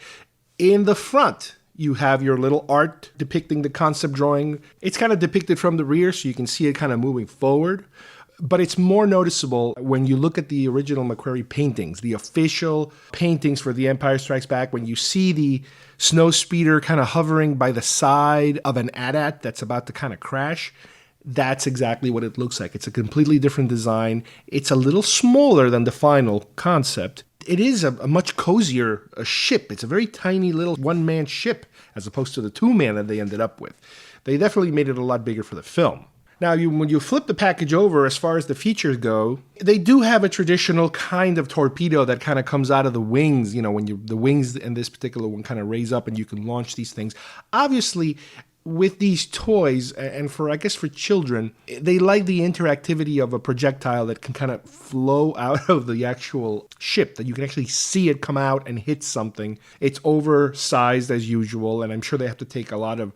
In the front, you have your little art depicting the concept drawing. It's kind of depicted from the rear, so you can see it kind of moving forward. But it's more noticeable when you look at the original McQuarrie paintings, the official paintings for The Empire Strikes Back, when you see the snow speeder kind of hovering by the side of an AT-AT that's about to kind of crash. That's exactly what it looks like. It's a completely different design. It's a little smaller than the final concept. It is a much cozier ship. It's a very tiny little one-man ship as opposed to the two-man that they ended up with. They definitely made it a lot bigger for the film. Now, when you flip the package over, as far as the features go, they do have a traditional kind of torpedo that kind of comes out of the wings. You know, when the wings in this particular one kind of raise up and you can launch these things. Obviously, with these toys, and I guess for children, they like the interactivity of a projectile that can kind of flow out of the actual ship, that you can actually see it come out and hit something. It's oversized as usual, and I'm sure they have to take a lot of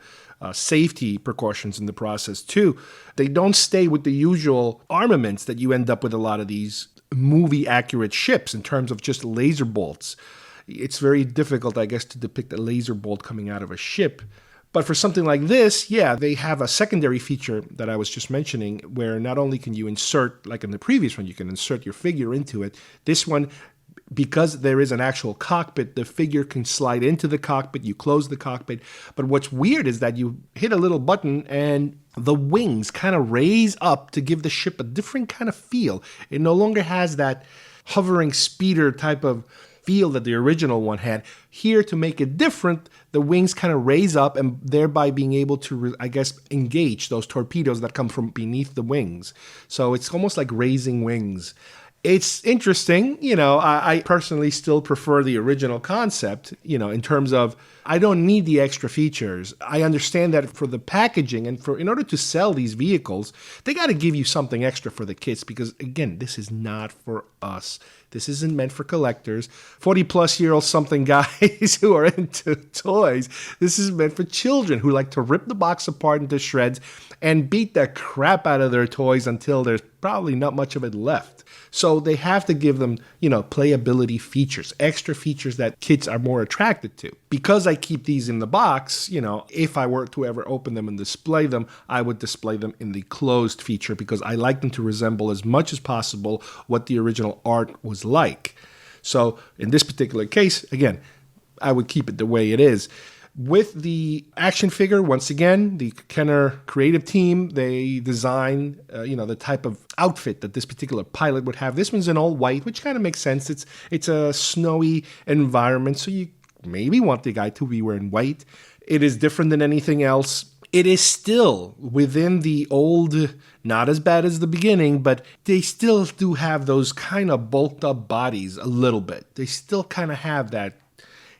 safety precautions in the process too. They don't stay with the usual armaments that you end up with a lot of these movie accurate ships in terms of just laser bolts. It's very difficult, I guess, to depict a laser bolt coming out of a ship. But for something like this, yeah, they have a secondary feature that I was just mentioning, where not only can you insert, like in the previous one, you can insert your figure into it. This one, because there is an actual cockpit, the figure can slide into the cockpit, you close the cockpit. But what's weird is that you hit a little button and the wings kind of raise up to give the ship a different kind of feel. It no longer has that hovering speeder type of feel that the original one had. Here, to make it different, the wings kind of raise up and thereby being able to, I guess, engage those torpedoes that come from beneath the wings. So it's almost like raising wings. It's interesting. You know, I personally still prefer the original concept, you know, in terms of I don't need the extra features. I understand that for the packaging and in order to sell these vehicles, they got to give you something extra for the kids because, again, this is not for us. This isn't meant for collectors, 40-plus-year-old something guys who are into toys. This is meant for children who like to rip the box apart into shreds and beat the crap out of their toys until there's probably not much of it left. So they have to give them, you know, playability features, extra features that kids are more attracted to. Because I keep these in the box, you know, if I were to ever open them and display them, I would display them in the closed feature because I like them to resemble as much as possible what the original art was like. So in this particular case, again, I would keep it the way it is. With the action figure, once again, the Kenner creative team, they design, the type of outfit that this particular pilot would have. This one's in all white, which kind of makes sense. It's a snowy environment, so you maybe want the guy to be wearing white. It is different than anything else. It is still within the old, not as bad as the beginning, but they still do have those kind of bulked up bodies a little bit. They still kind of have that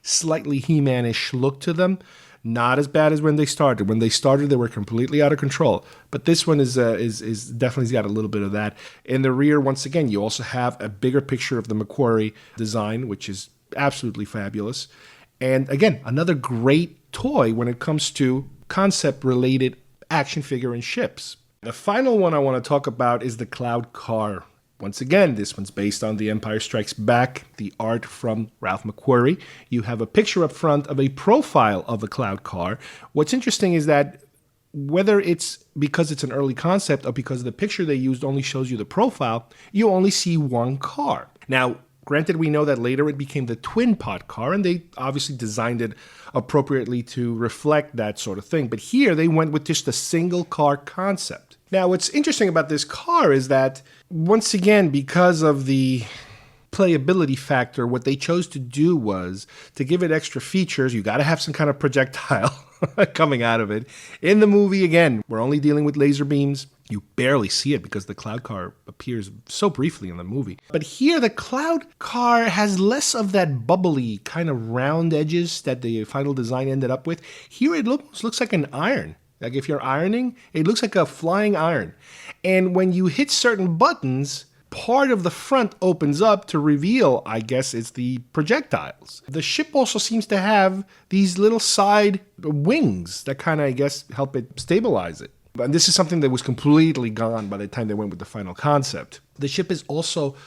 slightly He-Man-ish look to them. Not as bad as when they started. When they started, they were completely out of control. But this one is definitely got a little bit of that. In the rear, once again, you also have a bigger picture of the Macquarie design, which is absolutely fabulous. And again, another great toy when it comes to concept-related action figure and ships. The final one I want to talk about is the Cloud Car. Once again, this one's based on The Empire Strikes Back, the art from Ralph McQuarrie. You have a picture up front of a profile of a Cloud Car. What's interesting is that whether it's because it's an early concept or because the picture they used only shows you the profile, you only see one car. Now, granted, we know that later it became the twin pod car, and they obviously designed it appropriately to reflect that sort of thing. But here they went with just a single car concept. Now, what's interesting about this car is that, once again, because of the playability factor, what they chose to do was to give it extra features. You got to have some kind of projectile coming out of it. In the movie, again, we're only dealing with laser beams. You barely see it because the Cloud Car appears so briefly in the movie. But here, the Cloud Car has less of that bubbly kind of round edges that the final design ended up with. Here, it almost looks like an iron. Like if you're ironing, it looks like a flying iron. And when you hit certain buttons, part of the front opens up to reveal, I guess, it's the projectiles. The ship also seems to have these little side wings that kind of, I guess, help it stabilize it. And this is something that was completely gone by the time they went with the final concept. The ship is also,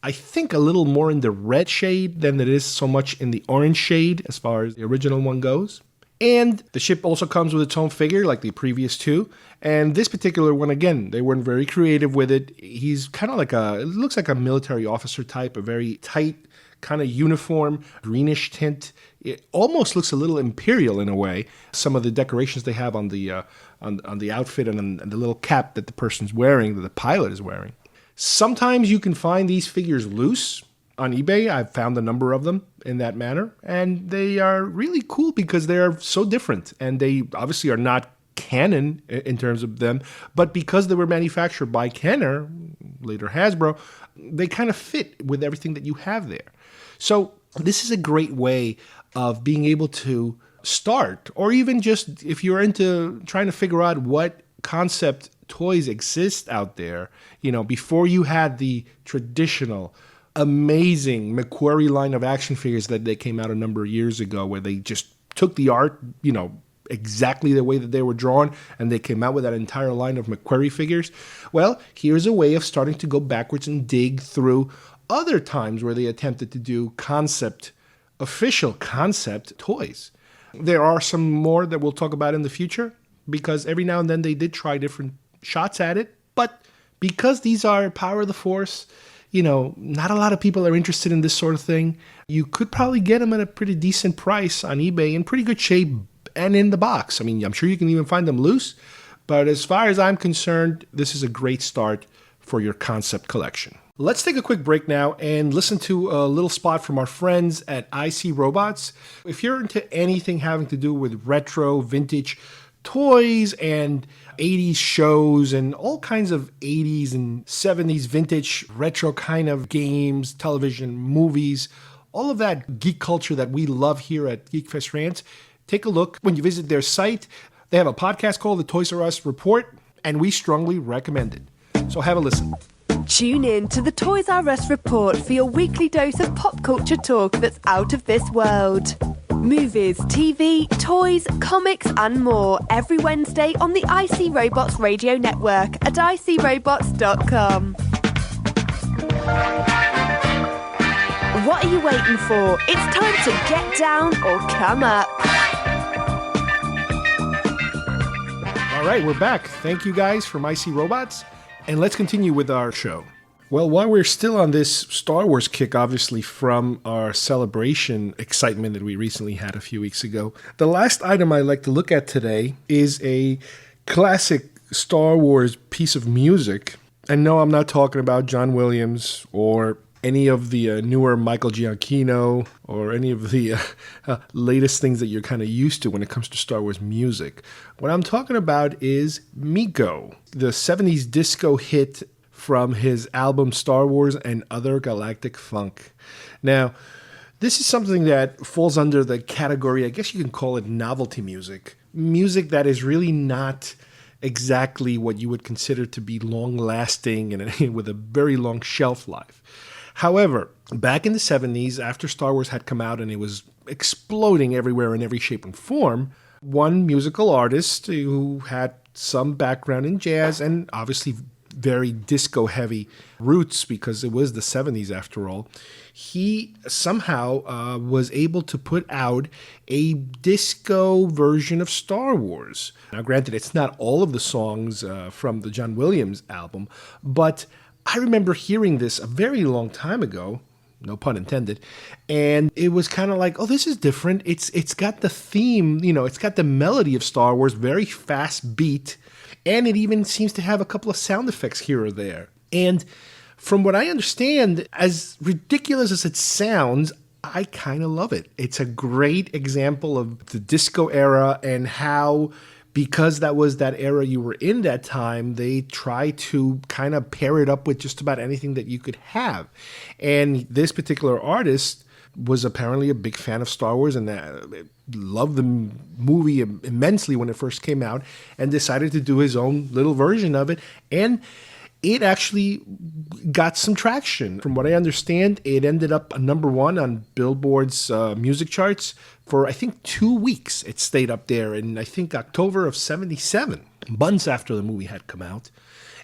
I think, a little more in the red shade than it is so much in the orange shade as far as the original one goes. And the ship also comes with its own figure like the previous two. And this particular one, again, they weren't very creative with it. He's kind of like it looks like a military officer type, a very tight kind of uniform, greenish tint. It almost looks a little imperial in a way. Some of the decorations they have on the outfit and the little cap that the person's wearing, that the pilot is wearing. Sometimes you can find these figures loose on eBay. I've found a number of them in that manner, and they are really cool because they're so different, and they obviously are not canon in terms of them, but because they were manufactured by Kenner, later Hasbro, they kind of fit with everything that you have there. So this is a great way of being able to start, or even just if you're into trying to figure out what concept toys exist out there, before you had the traditional amazing McQuarrie line of action figures that they came out a number of years ago, where they just took the art, exactly the way that they were drawn, and they came out with that entire line of McQuarrie figures. Well, here's a way of starting to go backwards and dig through other times where they attempted to do official concept toys. There are some more that we'll talk about in the future, because every now and then they did try different shots at it, but because these are Power of the Force, not a lot of people are interested in this sort of thing. You could probably get them at a pretty decent price on eBay, in pretty good shape, and in the box. I mean, I'm sure you can even find them loose, but as far as I'm concerned, this is a great start for your concept collection. Let's take a quick break now and listen to a little spot from our friends at IC Robots. If you're into anything having to do with retro, vintage toys and 80s shows and all kinds of 80s and 70s vintage retro kind of games, television, movies, all of that geek culture that we love here at Geekfest Rants, take a look when you visit their site. They have a podcast called The Toys R Us Report, and we strongly recommend it. So have a listen. Tune in to the Toys R Us Report for your weekly dose of pop culture talk that's out of this world. Movies, TV, toys, comics and more every Wednesday on the IC Robots radio network at icrobots.com. What are you waiting for? It's time to get down or come up. All right, we're back. Thank you guys from IC Robots, and let's continue with our show. Well, while we're still on this Star Wars kick, obviously from our celebration excitement that we recently had a few weeks ago, the last item I'd like to look at today is a classic Star Wars piece of music. And no, I'm not talking about John Williams or any of the newer Michael Giacchino or any of the latest things that you're kind of used to when it comes to Star Wars music. What I'm talking about is Meco, the 70s disco hit from his album Star Wars and Other Galactic Funk. Now, this is something that falls under the category, I guess you can call it novelty music. Music that is really not exactly what you would consider to be long-lasting and with a very long shelf life. However, back in the 70s, after Star Wars had come out and it was exploding everywhere in every shape and form, one musical artist who had some background in jazz and obviously very disco-heavy roots because it was the 70s after all, he somehow was able to put out a disco version of Star Wars. Now, granted, it's not all of the songs from the John Williams album, but I remember hearing this a very long time ago, no pun intended, and it was kind of like, oh, this is different. It's got the theme, it's got the melody of Star Wars, very fast beat, and it even seems to have a couple of sound effects here or there. And from what I understand, as ridiculous as it sounds, I kind of love it. It's a great example of the disco era and how, because that was that era you were in that time, they try to kind of pair it up with just about anything that you could have. And this particular artist was apparently a big fan of Star Wars and loved the movie immensely when it first came out and decided to do his own little version of it. And it actually got some traction. From what I understand, it ended up number one on Billboard's music charts for, I think, 2 weeks. It stayed up there in, I think, October of 77, months after the movie had come out.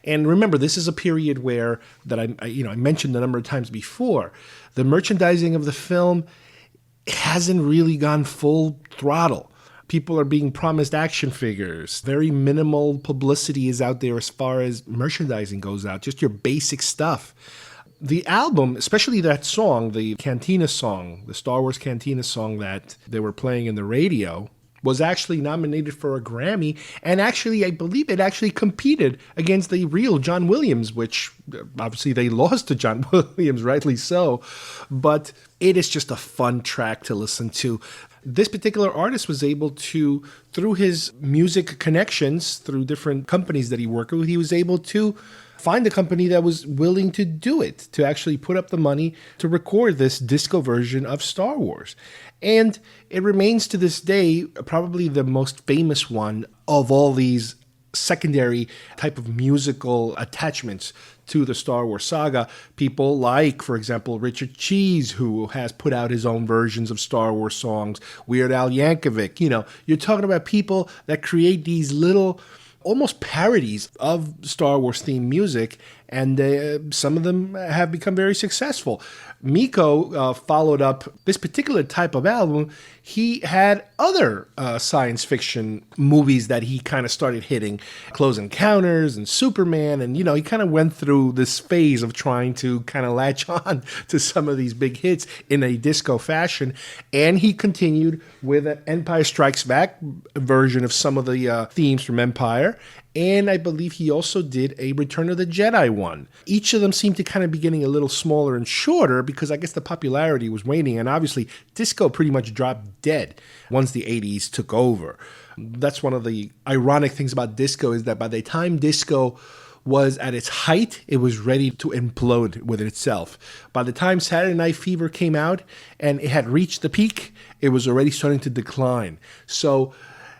And remember, this is a period where, that I mentioned a number of times before, the merchandising of the film hasn't really gone full throttle. People are being promised action figures. Very minimal publicity is out there as far as merchandising goes out, just your basic stuff. The album, especially that song, the Cantina song, the Star Wars Cantina song that they were playing in the radio, was actually nominated for a Grammy, and actually, I believe it actually competed against the real John Williams, which obviously they lost to John Williams, rightly so, but it is just a fun track to listen to. This particular artist was able to, through his music connections, through different companies that he worked with, he was able to find a company that was willing to do it, to actually put up the money to record this disco version of Star Wars. And it remains to this day probably the most famous one of all these secondary type of musical attachments to the Star Wars saga. People like, for example, Richard Cheese, who has put out his own versions of Star Wars songs, Weird Al Yankovic. You know, you're talking about people that create these little almost parodies of Star Wars themed music, and some of them have become very successful. Meco followed up this particular type of album. He had other science fiction movies that he kind of started hitting, Close Encounters and Superman, and he kind of went through this phase of trying to kind of latch on to some of these big hits in a disco fashion, and he continued with an Empire Strikes Back version of some of the themes from Empire. And I believe he also did a Return of the Jedi one. Each of them seemed to kind of be getting a little smaller and shorter because I guess the popularity was waning. And obviously, disco pretty much dropped dead once the 80s took over. That's one of the ironic things about disco, is that by the time disco was at its height, it was ready to implode within itself. By the time Saturday Night Fever came out and it had reached the peak, it was already starting to decline. So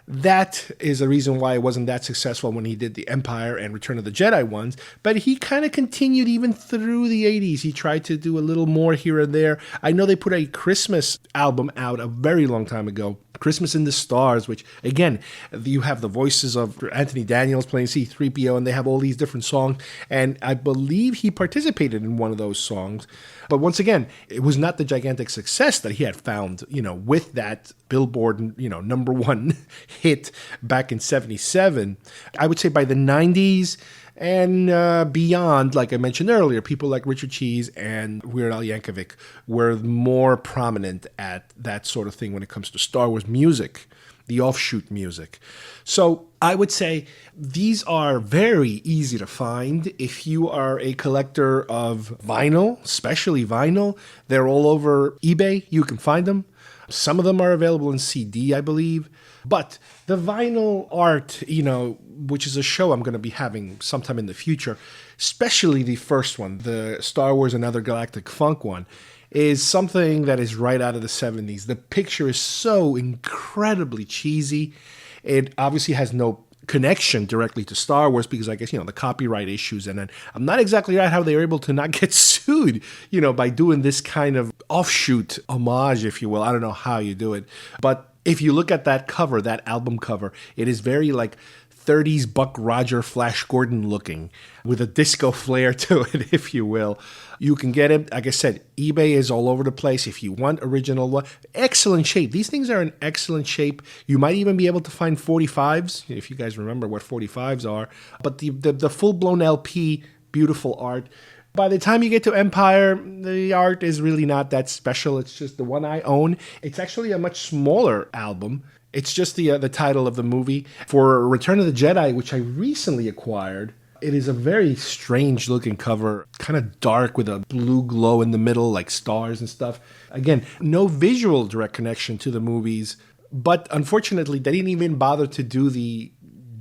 that is a reason why it wasn't that successful when he did the Empire and Return of the Jedi ones. But he kind of continued even through the 80s. He tried to do a little more here and there. I know they put a Christmas album out a very long time ago, Christmas in the Stars, which, again, you have the voices of Anthony Daniels playing C-3PO, and they have all these different songs. And I believe he participated in one of those songs. But once again, it was not the gigantic success that he had found, with that Billboard, #1 hit back in 77. I would say by the 90s and beyond, like I mentioned earlier, people like Richard Cheese and Weird Al Yankovic were more prominent at that sort of thing when it comes to Star Wars music, the offshoot music. So I would say these are very easy to find. If you are a collector of vinyl, especially vinyl, they're all over eBay. You can find them. Some of them are available in CD, I believe. But the vinyl art, which is a show I'm going to be having sometime in the future, especially the first one, the Star Wars Another Galactic Funk one, is something that is right out of the 70s. The picture is so incredibly cheesy. It obviously has no connection directly to Star Wars because I guess, the copyright issues. And then I'm not exactly right how they were able to not get sued, by doing this kind of offshoot homage, if you will. I don't know how you do it. But if you look at that cover, that album cover, it is very like 30s Buck Roger, Flash Gordon looking with a disco flair to it, if you will. You can get it. Like I said, eBay is all over the place. If you want original one, excellent shape. These things are in excellent shape. You might even be able to find 45s, if you guys remember what 45s are. But the full-blown LP, beautiful art. By the time you get to Empire, the art is really not that special. It's just the one I own. It's actually a much smaller album. It's just the title of the movie. For Return of the Jedi, which I recently acquired, it is a very strange looking cover, kind of dark with a blue glow in the middle, like stars and stuff. Again, no visual direct connection to the movies, but unfortunately, they didn't even bother to do the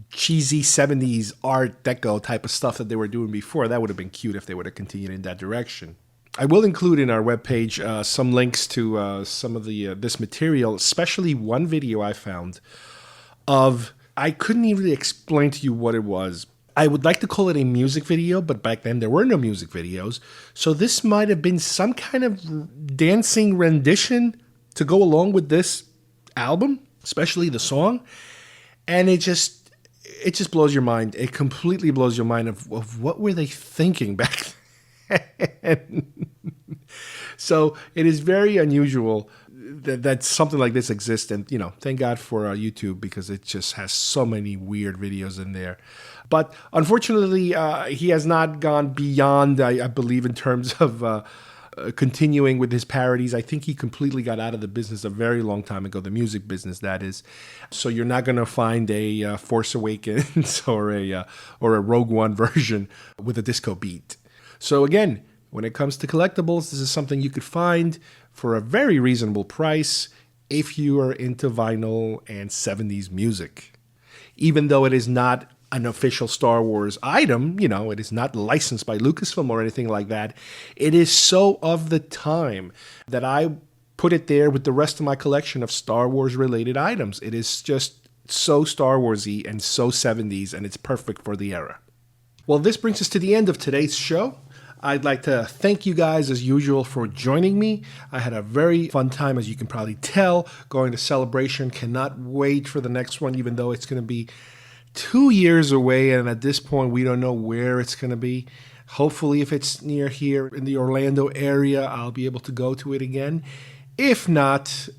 cheesy 70s Art Deco type of stuff that they were doing before. That would have been cute if they would have continued in that direction. I will include in our webpage some links to some of the this material, especially one video I found of, I couldn't even explain to you what it was. I would like to call it a music video, but back then there were no music videos. So this might have been some kind of dancing rendition to go along with this album, especially the song. And it just blows your mind. It completely blows your mind of what were they thinking back then. So it is very unusual that something like this exists. And, thank God for YouTube, because it just has so many weird videos in there. But unfortunately, he has not gone beyond, I believe, in terms of continuing with his parodies. I think he completely got out of the business a very long time ago, the music business, that is. So you're not going to find a Force Awakens or a Rogue One version with a disco beat. So again, when it comes to collectibles, this is something you could find for a very reasonable price if you are into vinyl and 70s music. Even though it is not an official Star Wars item, it is not licensed by Lucasfilm or anything like that, it is so of the time that I put it there with the rest of my collection of Star Wars related items. It is just so Star Wars-y and so 70s, and it's perfect for the era. Well, this brings us to the end of today's show. I'd like to thank you guys, as usual, for joining me. I had a very fun time, as you can probably tell, going to Celebration. Cannot wait for the next one, even though it's going to be 2 years away, and at this point, we don't know where it's going to be. Hopefully, if it's near here in the Orlando area, I'll be able to go to it again. If not,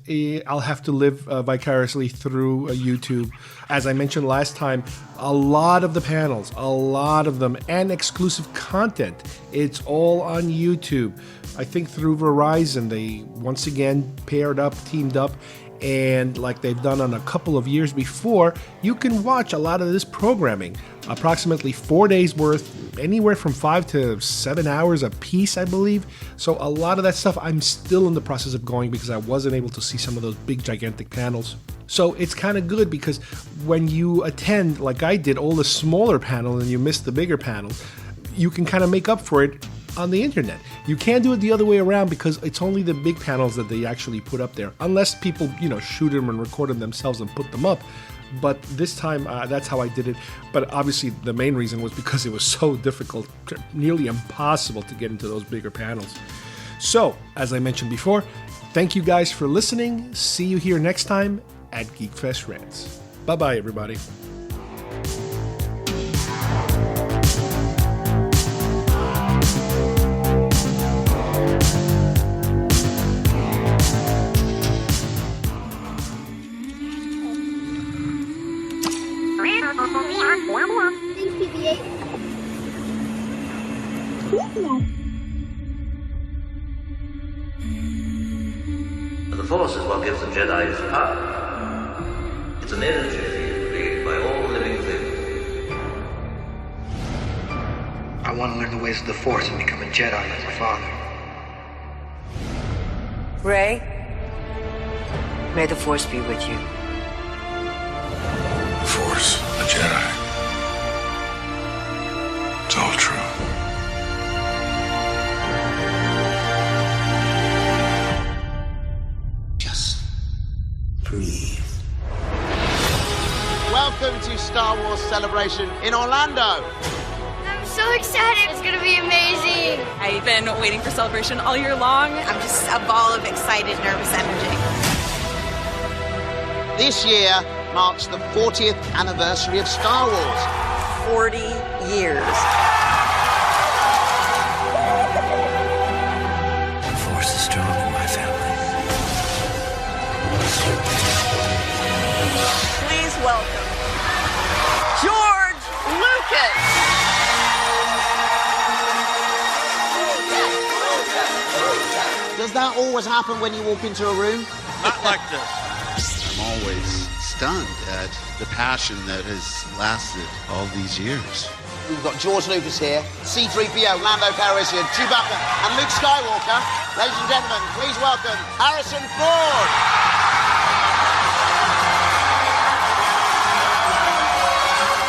I'll have to live vicariously through YouTube. As I mentioned last time, a lot of the panels, a lot of them, and exclusive content, it's all on YouTube. I think through Verizon, they once again teamed up, and like they've done on a couple of years before, you can watch a lot of this programming. Approximately 4 days worth, anywhere from 5 to 7 hours a piece, I believe. So a lot of that stuff I'm still in the process of going because I wasn't able to see some of those big gigantic panels. So it's kind of good because when you attend, like I did, all the smaller panels and you miss the bigger panels, you can kind of make up for it on the internet. You can't do it the other way around because it's only the big panels that they actually put up there, unless people, shoot them and record them themselves and put them up. But this time, that's how I did it. But obviously, the main reason was because it was so difficult, nearly impossible to get into those bigger panels. So, as I mentioned before, thank you guys for listening. See you here next time at Geekfest Rants. Bye-bye, everybody. The Force is what gives the Jedi its power. It's an energy field created by all living things. I want to learn the ways of the Force and become a Jedi like my father. Rey, may the Force be with you. The Force, a Jedi. It's all true. Breathe. Welcome to Star Wars Celebration in Orlando. I'm so excited. It's going to be amazing. I've been waiting for Celebration all year long. I'm just a ball of excited, nervous energy. This year marks the 40th anniversary of Star Wars. 40 years. The Force is strong in my family. Please welcome George Lucas. Does that always happen when you walk into a room? Not like this. I'm always stunned at the passion that has lasted all these years. We've got George Lucas here, C-3PO, Lando Calrissian, Chewbacca, and Luke Skywalker. Ladies and gentlemen, please welcome Harrison Ford.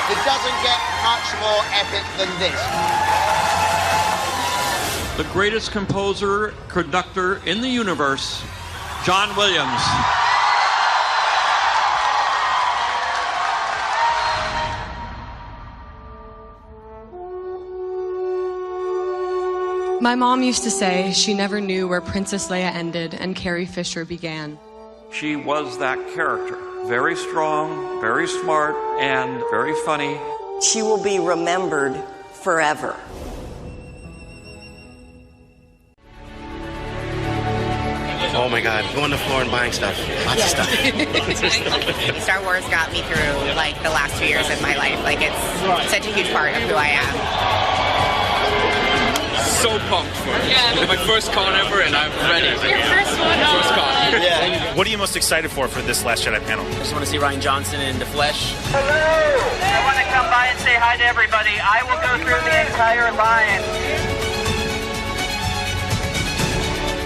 It doesn't get much more epic than this. The greatest composer, conductor in the universe, John Williams. My mom used to say she never knew where Princess Leia ended and Carrie Fisher began. She was that character. Very strong, very smart, and very funny. She will be remembered forever. Oh my God, going to the floor and buying stuff. Lots of stuff. Star Wars got me through like the last 2 years of my life. Like it's such a huge part of who I am. so pumped for it. Yeah. My first con ever, and I'm ready. Your first one? First con. Yeah. What are you most excited for this Last Jedi panel? I just want to see Rian Johnson in the flesh. Hello! I want to come by and say hi to everybody. I will go through the entire line.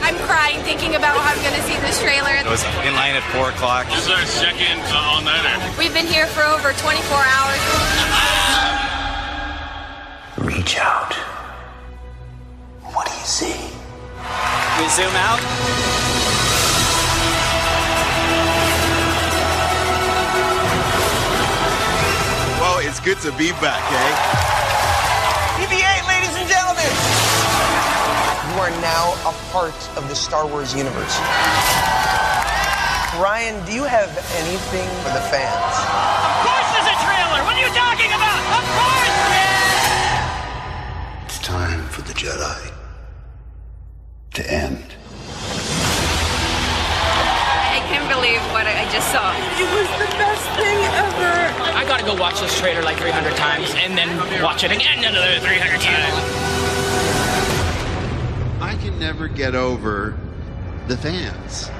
I'm crying thinking about how I'm going to see this trailer. I was in line at 4 o'clock. This is our second all-nighter. We've been here for over 24 hours. Reach out. What do you see? We zoom out. Well, it's good to be back, eh? BB-8, ladies and gentlemen! You are now a part of the Star Wars universe. Ryan, do you have anything for the fans? Of course there's a trailer! What are you talking about? Of course! It's time for the Jedi to end. I can't believe what I just saw. It was the best thing ever. I gotta go watch this trailer like 300 times and then watch it again another 300 times. I can never get over the fans.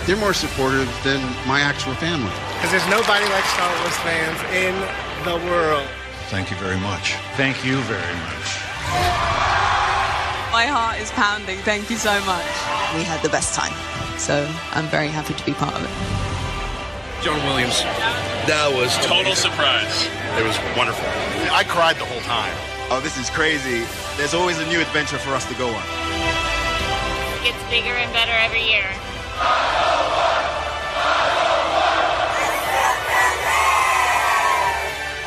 They're more supportive than my actual family. Because there's nobody like Star Wars fans in the world. Thank you very much. Thank you very much. My heart is pounding. Thank you so much. We had the best time, so I'm very happy to be part of it. John Williams. That was Total surprise. It was wonderful. I cried the whole time. Oh, this is crazy. There's always a new adventure for us to go on. It gets bigger and better every year.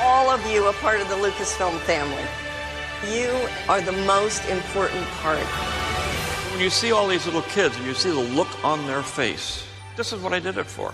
All of you are part of the Lucasfilm family. You are the most important part. When you see all these little kids and you see the look on their face, this is what I did it for.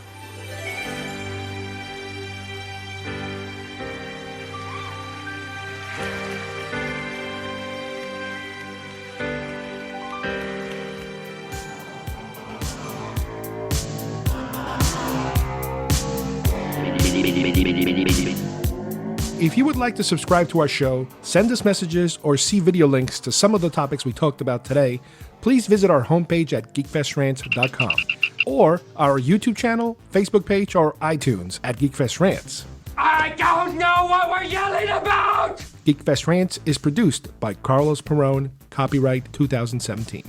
If you would like to subscribe to our show, send us messages, or see video links to some of the topics we talked about today, please visit our homepage at geekfestrants.com or our YouTube channel, Facebook page, or iTunes at Geekfest Rants. I don't know what we're yelling about! Geekfest Rants is produced by Carlos Perone, copyright 2017.